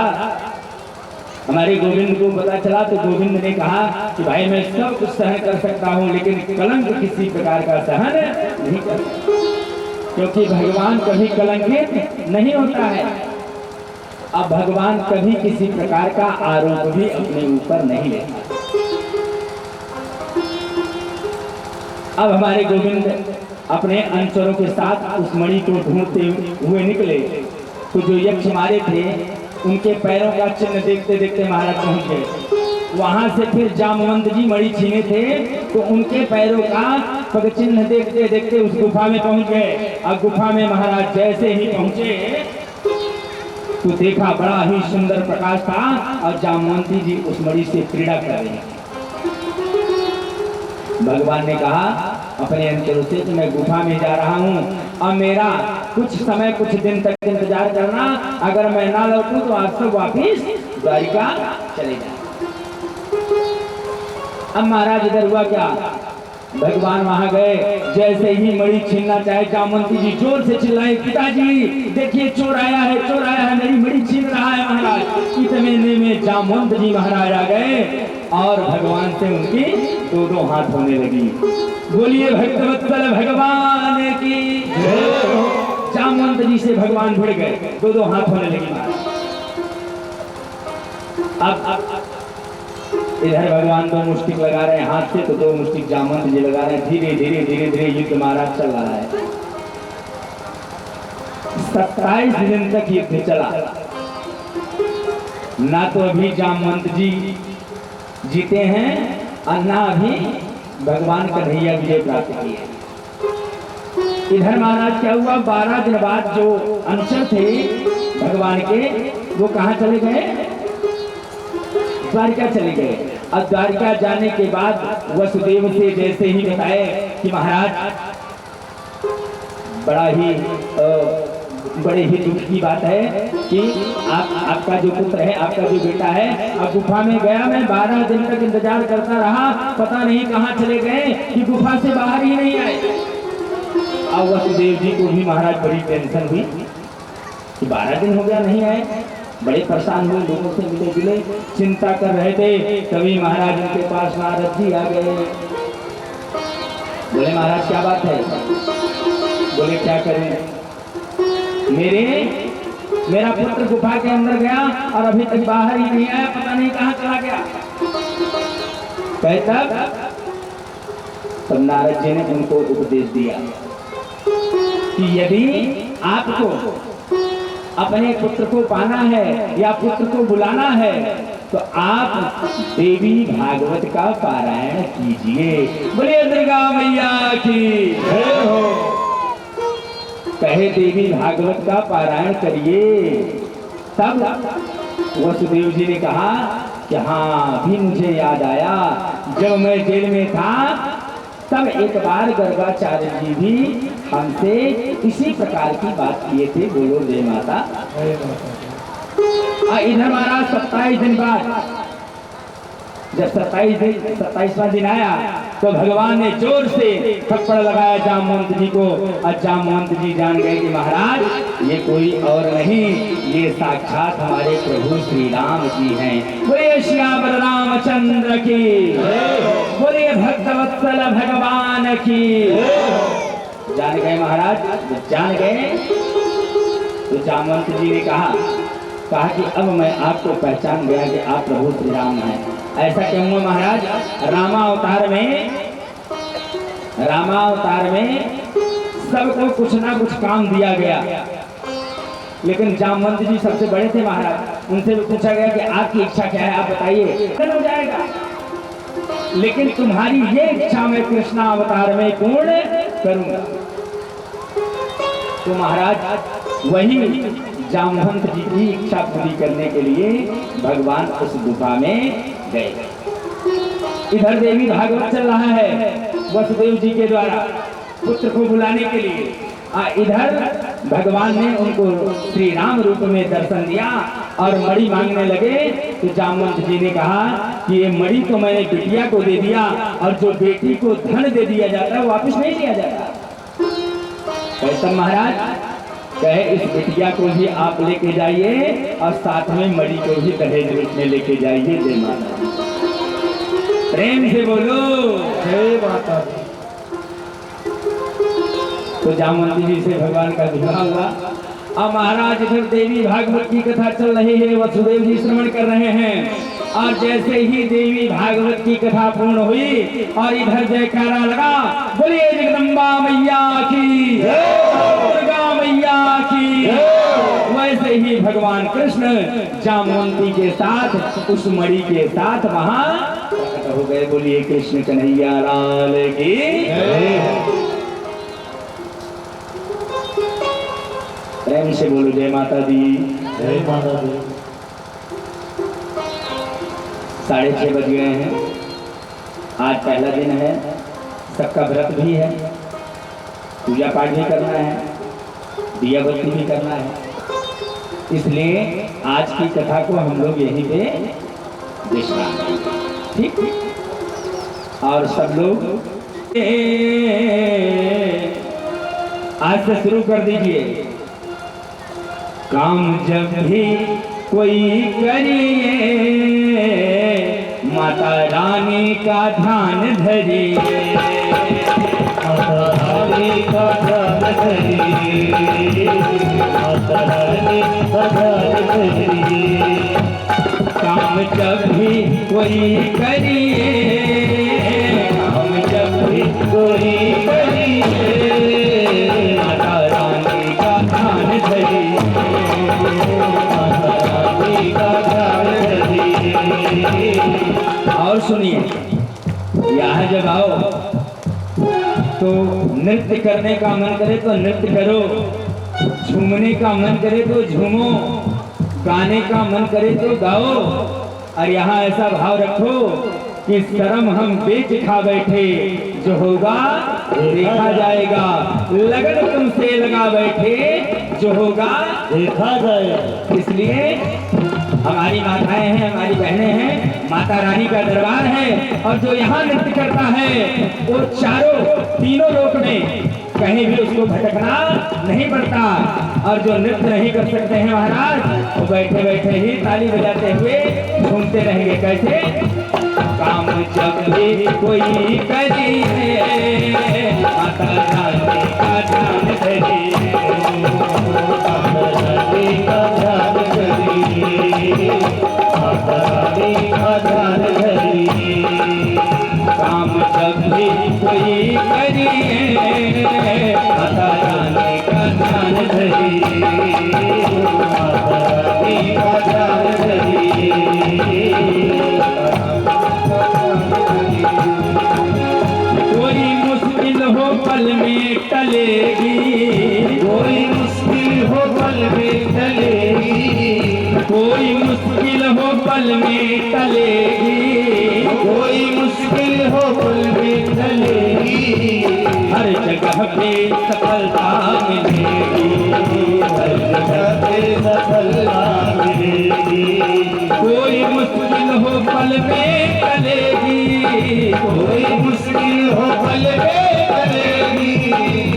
हमारे गोविंद को पता चला, तो गोविंद ने कहा कि भाई मैं सब कुछ सहन कर सकता हूँ, लेकिन कलंक किसी प्रकार का सहन नहीं कर सकता, क्योंकि भगवान कभी कलंकित नहीं होता है। अब भगवान कभी किसी प्रकार का आरोप भी अपने ऊपर नहीं लेता। अब हमारे गोविंद अपने अनुचरों के साथ उस मणि को ढूंढते हुए निकले, तो जो यक्ष मारे थे उनके पैरों का चिन्ह देखते देखते महाराज पहुंचे। वहां से फिर जामवंत जी मणि छीने थे, तो उनके पैरों का पग चिन्ह देखते देखते उस गुफा में पहुंच गए। और गुफा में महाराज जैसे ही पहुंचे तो देखा बड़ा ही सुंदर प्रकाश था, और जामवंती जी उस मणि से क्रीड़ा कर रहे हैं। भगवान ने कहा अपने अंचलों से कि मैं गुफा में जा रहा हूँ, अब मेरा कुछ समय कुछ दिन तक इंतजार करना, अगर मैं ना लौटूं तो आज सब वापिस द्वारिका चले जाए। अब महाराज इधर हुआ क्या, भगवान वहां गए, जैसे ही मणि छीनना चाहे जामवंती जी जोर से चिल्लाए, पिताजी देखिए चोर आया है, मेरी मणि छीन रहा है महाराज। इतने में जामवंत जी महाराज आ गए और भगवान से उनकी दो हाथ होने लगी। बोलिए भक्तवत्सल भगवान की जय। जामवंत जी से भगवान भिड़ गए, दो हाथ होने लगी। अब इधर भगवान 2 मुष्टिक लगा रहे हैं हाथ से, तो 2 मुष्टिक जामवंत जी लगा रहे हैं। धीरे धीरे धीरे धीरे युद्ध महाराज चल रहा है। 27 दिन तक युद्ध चला, ना तो अभी जामवंत जी जीते हैं और ना अभी भगवान कन्हैया विजय प्राप्त किए। इधर महाराज क्या हुआ, 12 दिन बाद जो अंशर थे भगवान के, वो कहाँ चले गए, द्वारिका चले गए। अब द्वारिका जाने के बाद वसुदेव से जैसे ही बताए कि महाराज बड़े ही दुख की बात है कि आपका जो पुत्र है, आपका जो बेटा है, अब गुफा में गया, मैं 12 दिन तक इंतजार करता रहा, पता नहीं कहाँ चले गए कि गुफा से बाहर ही नहीं आए। अब वसुदेव जी को भी महाराज बड़ी टेंशन हुई कि 12 दिन हो गया नहीं आए, बड़े परेशान हुए, लोगों से मिले जुले, चिंता कर रहे थे। तभी महाराज उनके पास नारद जी आ गए। बोले महाराज क्या बात है, बोले क्या करें, मेरे मेरा पुत्र गुफा के अंदर गया और अभी तक बाहर ही नहीं आया, पता नहीं कहाँ चला गया। तब नारद जी ने उनको उपदेश दिया कि यदि आपको अपने पुत्र को पाना है या पुत्र को बुलाना है तो आप देवी भागवत का पारायण कीजिए। बोलिए दुर्गा मैया की जय हो। कहे देवी भागवत का पारायण करिए। तब वसुदेव जी ने कहा कि हाँ, अभी मुझे याद आया, जब मैं जेल में था तब एक बार गर्गाचार्य जी भी हमसे इसी प्रकार की बात किए थे। बोलो जय माता। इधर महाराज 27 दिन बाद जब 27वां दिन आया तो भगवान ने जोर से थप्पड़ लगाया जामवंत जी को, और जामवंत जी जान गए कि महाराज ये कोई और नहीं, ये साक्षात हमारे प्रभु श्री राम जी हैं। बोलिए श्याम रामचंद्र की, बोलिए भक्तवत्सल भगवान की। जान गए महाराज, जान गए तो जामवंत जी ने कहा कि अब मैं आपको पहचान गया कि आप प्रभु श्री राम हैं। ऐसा क्यों हुआ महाराज? रामावतार में सबको कुछ ना कुछ काम दिया गया, लेकिन जामवंत जी सबसे बड़े थे महाराज। उनसे भी पूछा गया कि आपकी इच्छा क्या है, आप बताइए, हो जाएगा। लेकिन तुम्हारी ये इच्छा मैं कृष्णा अवतार में पूर्ण करूंगा। तो महाराज वही जामवंत जी की इच्छा पूरी करने के लिए भगवान उस गुफा में गए। इधर देवी भागवत चल रहा है वसुदेव जी के द्वारा पुत्र को बुलाने के लिए, इधर भगवान ने उनको श्री राम रूप में दर्शन दिया और मणि मांगने लगे। तो जामवंत जी ने कहा कि ये मणि तो मैंने बिटिया को दे दिया, और जो बेटी को धन दे दिया जाता है वापिस नहीं लिया जाता। कैसा महाराज? कहे इस बिटिया को भी आप लेके जाइए और साथ में मणि को भी दहेज रूप में लेके जाइए। जय माता दी। प्रेम से बोलो जय माता दी। तो जामवंती जी से भगवान का विवाह हुआ। अब महाराज इधर देवी भागवत की कथा चल रही है, वसुदेव जी श्रवण कर रहे हैं, और जैसे ही देवी भागवत की कथा पूर्ण हुई और इधर जयकारा लगा, बोलिए जगदम्बा मैया की, दुर्गा मैया की। वैसे ही भगवान कृष्ण जामवंती के साथ उस मणि के साथ वहां प्रकट हो गए। बोलिए कृष्ण कन्हैया लाल की। प्रेम से बोलो जय माता दी। जय माता दी। 6:30 बज गए हैं। आज पहला दिन है, सबका व्रत भी है, पूजा पाठ भी करना है, दिया बत्ती भी करना है। इसलिए आज की कथा को हम लोग यहीं पे विश्राम देंगे, ठीक? और सब लोग आज से शुरू कर दीजिए। काम जब भी कोई करिए, माता रानी का ध्यान धरिए, माता रानी का ध्यान धरिए, माता रानी का ध्यान धरिए। काम जब भी कोई करिए, काम जब भी कोई करिए, माता रानी का ध्यान धरिए, माता रानी का ध्यान धरिए। और सुनिए, यहाँ जब आओ तो नृत्य करने का मन करे तो नृत्य करो, झूमने का मन करे तो झूमो, गाने का मन करे तो गाओ। और यहाँ ऐसा भाव रखो कि शर्म हम बेच खा बैठे, जो होगा देखा जाएगा। लगन तुमसे लगा बैठे, जो होगा देखा जाएगा। इसलिए हमारी माताएं हैं, हमारी बहनें हैं, माता रानी का दरबार है, और जो यहाँ नृत्य करता है वो तीनों लोक में कहीं भी उसको भटकना नहीं पड़ता। और जो नृत्य नहीं कर सकते हैं महाराज, वो बैठे बैठे ही ताली बजाते हुए घूमते रहेंगे। कैसे? काम जब भी कोई करिए, माता रानी का ध्यान धरिए, माता रानी का जब भी कोई करिए माता रानी का ध्यान धरिए, माता रानी का ध्यान धरिए। कोई मुश्किल हो पल में टलेगी, कोई मुश्किल हो पल में टलेगी, कोई मुश्किल हो पल में टलेगी, कोई मुश्किल हो पल में टलेगी। हर जगह पे सफलता मिलेगी, हर जगह पे सफलता मिलेगी। कोई मुश्किल हो पल में टलेगी, कोई मुश्किल हो पल में टलेगी,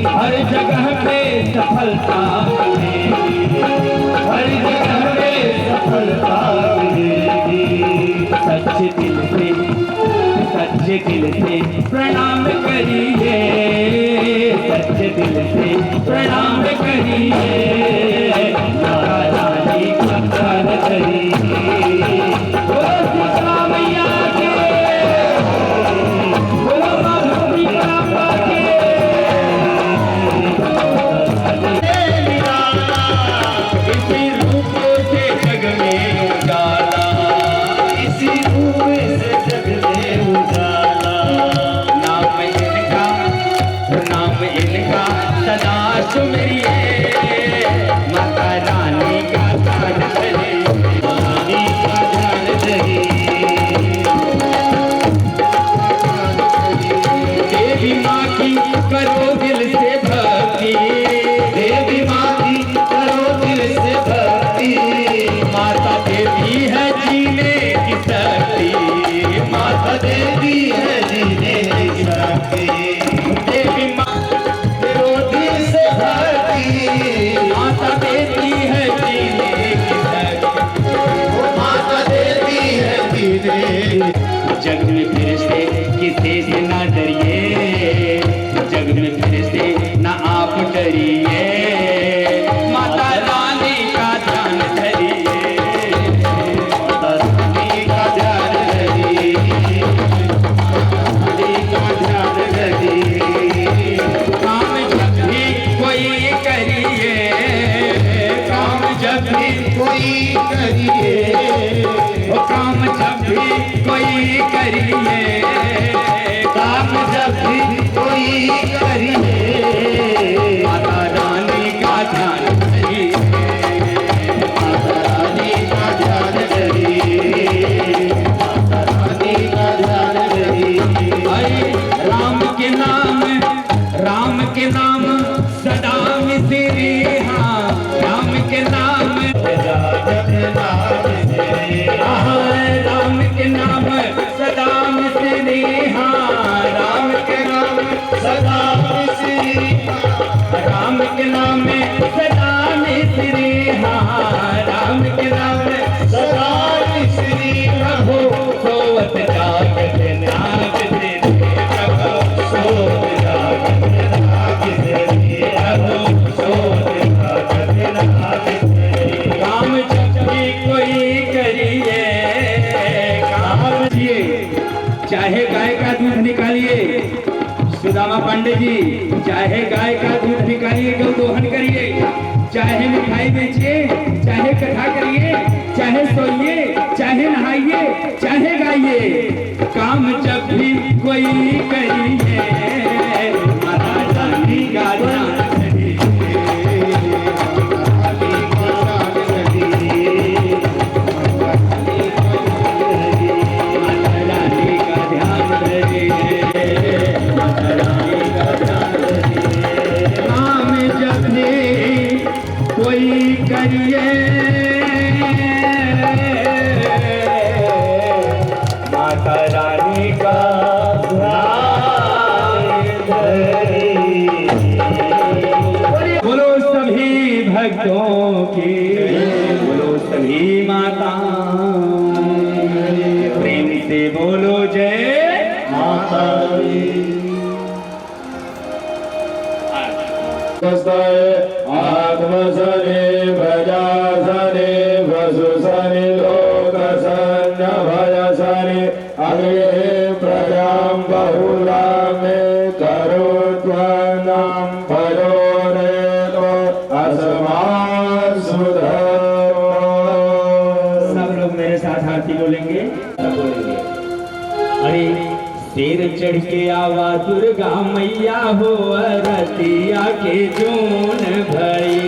हर जगह पे सफलता मिलेगी, हर जगह पे सफलता मिलेगी। सच्चे दिल से प्रणाम करिए, सच्चे दिल से प्रणाम करिए, माता रानी का ध्यान धरिए। बोलो सीता मैया के, बोलो माँ भूमि कांबा के। इसी रूप से जग में उजाला, इसी रूप से जग में उजाला। नाम इनका सदा सुमरिए, माता रानी का ध्यान धरिए, रानी का ध्यान धरिए। देवी माँ की करो दिल से भक्ति, देवी माँ की करो दिल से भक्ति, माता देवी है जीने की शक्ति, माता देवी है जीने की शक्ति। देवी माँ करो दिल से भक्ति, माता देवी है जीने की शक्ति, माता देवी है जीने। जग में फिर से किसी से ना डरिए, जग में फिर से ना आप डरिए, माता रानी का ध्यान धरिए, माता रानी का ध्यान धरिए, रानी का ध्यान धरिए। काम जब भी कोई करिए, काम जब भी कोई करिए, काम जब भी कोई करिए, काम जब भी कोई करिए, माता रानी का ध्यान धरिए, माता रानी का ध्यान धरिए, माता रानी का ध्यान धरिए। अरे राम के नाम सदा मिश्री, हाँ राम के नाम, राम के नाम सदा मिश्री, हाँ राम के नाम, सदा मिश्री, राम के नाम सदा मिश्री, हाँ राम के नाम सदा मिश्री। प्रभु सोवत जागत नाग तेरे, प्रभु सोवत जागत नाग तेरे, प्रभु सोवत जागत नाग तेरे। काम जब भी कोई करिए, काम जिए, चाहे गाय का दूध निकालिए, सुदामा पांडे जी, चाहे गाय का दूध निकालिए, गौ दोहन करिए, चाहे मिठाई बेचिए, चाहे कथा करिए, चाहे सोइए, चाहे नहाइए, चाहे गाइए, काम जब भी कोई करिए, माता रानी का ध्यान धरिए, माता रानी का ध्यान धरिए, माता रानी का ध्यान धरिए। काम जब भी कोई करिए, माता रानी का बोलो सभी भक्तों की, बोलो सभी माता, प्रेम से बोलो जय माता आत्मसने प्रजासने वसुसने लोकसन्न भयसने अग्रे प्रजां बहुला में करो त्वनां परोरेतो अस्मान् सुधरो। सब लोग मेरे साथ आरती बोलेंगे, सब बोलेंगे। अरे सिर चढ़ के आवा दुर्गा मैया हो रतिया के जून भई।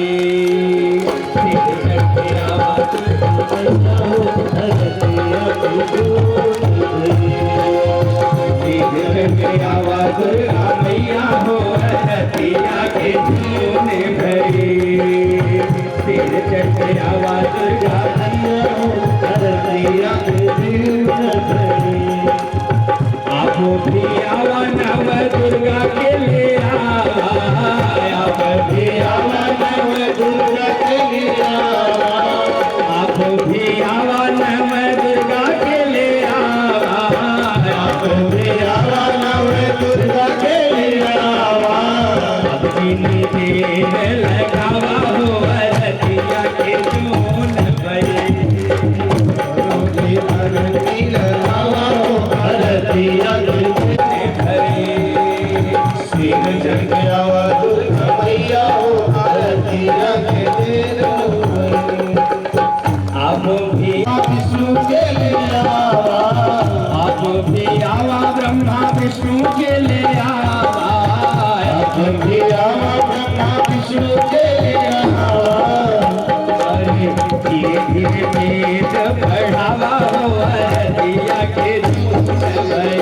सिर चढ़ के आवा दुर्गा मैया हो रतिया के जून भई। सिर चढ़ के आवा दुर्गा मैया हो रतिया के जून भई। सिर चढ़ के आवा दुर्गा मैया हो रतिया के जून भई। आप भी आवा नव दुर्गा के ले आवा। आप भी आवा नव दुर्गा के ले आवा। आप भी आवा नव दुर्गा के ले आवा। आप भी आवा नव दुर्गा के ले आवा। अपनी देर लगावा हो रतिया के जून भई। आरती लगावा हो रतिया के जून भई। सिर चढ़ के आवा दुर्गा मैया हो रतिया के जून भई। आप भी विष्णु के ले आवा। आप भी आवा ब्रह्मा विष्णु के ले आवा। आप भी आवा ब्रह्मा विष्णु के ले आवा। धीरे धीरे पेट बढ़ावा हो रतिया के जून भई।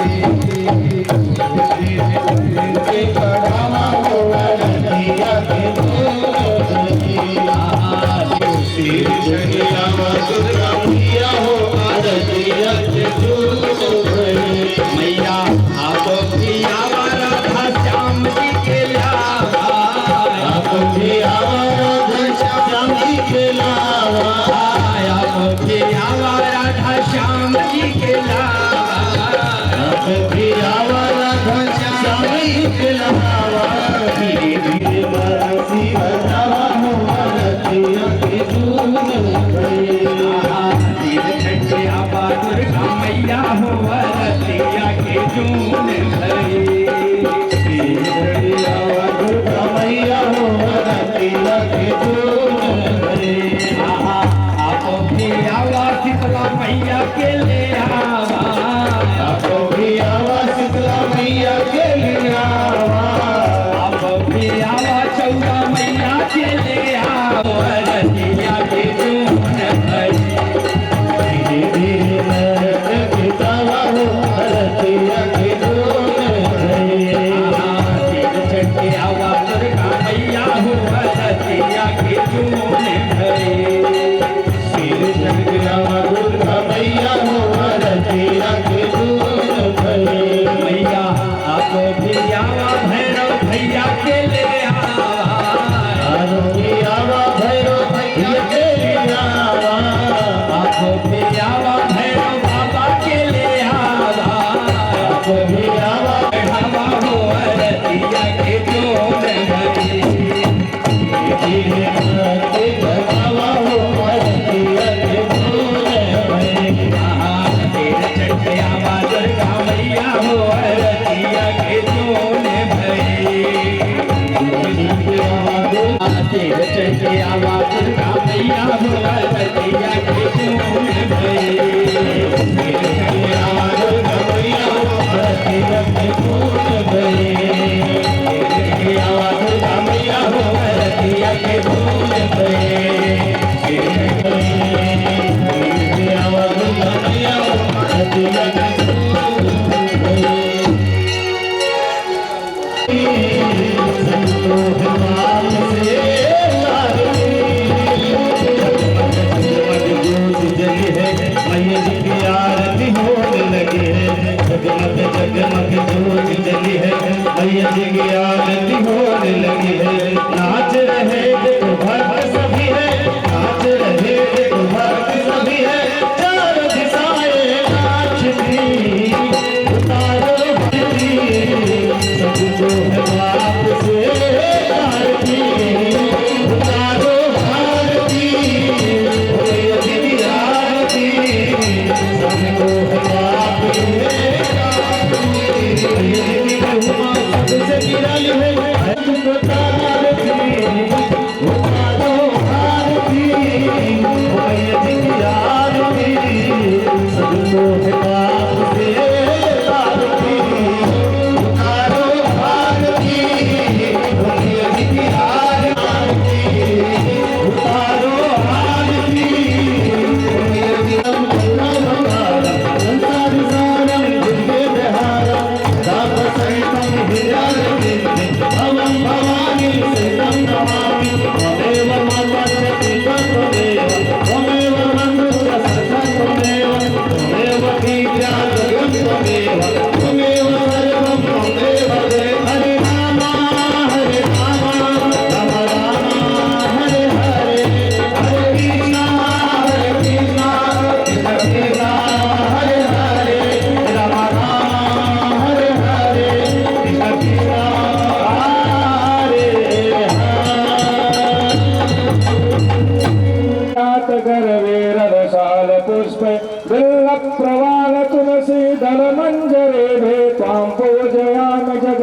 धीरे बढ़ावा हो रतिया के जून भई। सिर चढ़ आवा दुर्गा मैया हो रतिया के जून भई। मैया आप भी आवा राधा श्याम जी के लावा। आप भी आवा राधा श्याम जी के लावा। आप भी आवा राधा श्याम जी के लावा। आप भी आवा राधा श्याम जी के लावा। धीरे धीरे बरसी बतावा हो रतिया के जून भई। सिर चढ़ के आवा दुर्गा मैया हो रतिया के जून भई। सिर चढ़ के आवा दुर्गा मैया हो रतिया के जून भई। आप भी आवा शीतला मैया के ले आवा। आप भी आवा शीतला मैया के ले आवा। आप भी आवा चौदा मैया के ले आवा रतिया के जून भई। धीरे धीरे नरक बितावा हो रतिया के जून भई। सिर चढ़ के आवा दुर्गा मैया हो रतिया के जून भई। सिर चढ़ के आवा दुर्गा मैया हो रतिया के जून भई। मैया आप भी आवा भैरव भैया के ले आवा। आप भी आवा भैरव भैया के ले आवा। आप भी आवा भैरव बाबा के ले आवा। आप भी आवा बढ़ावा हो रतिया के जून भई। धीरे धीरे बढ़ावा हो रतिया के जून भई। सिर चढ़ के आवा दुर्गा मैया हो रतिया के जून भई। सिर चढ़ के आवा दुर्गा मैया हो रतिया के जून भई। सिर चढ़ के आवा दुर्गा मैया हो रतिया के जून भई। सिर चढ़ के आवा दुर्गा मैया हो रतिया के जून भई। सिर चढ़ के आवा दुर्गा मैया हो रतिया के जून भई। संतोष से जगी है मैया जी की आरती होने लगी है। जगमग जगमग जोत जली है मैया जी की आरती होने लगी है। नाच रहे देखो भक्त सभी है। नाच रहे देखो भक्त सभी है। चारों दिशाएं नाचती उतारो भक्ति सबको है बाप से आरती। उतारो भारती मैया जी की आरती सबको है बाप से आरती। मैया जी की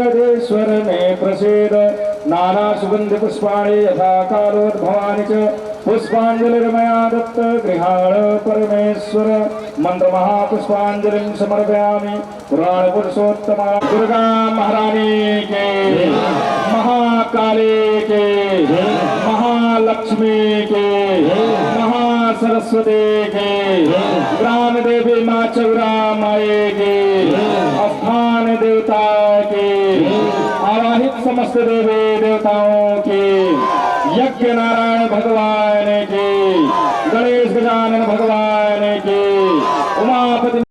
जगदेश्वर मे प्रसीद नाना सुगंधि पुष्पाणि यथा कालोद्भवानि च पुष्पांजलिर्मया दत्त गृहाण परमेश्वर मंत्र महापुष्पांजलिं समर्पयामि पुराण पुरुषोत्तम दुर्गा महारानी के महाकाली के महालक्ष्मी के महासरस्वती के ग्राम देवी माँ चौरा माए के स्थान देवता के आवाहित समस्त देवी देवताओं के यज्ञ नारायण भगवान के गणेश गजानन भगवान के उमापति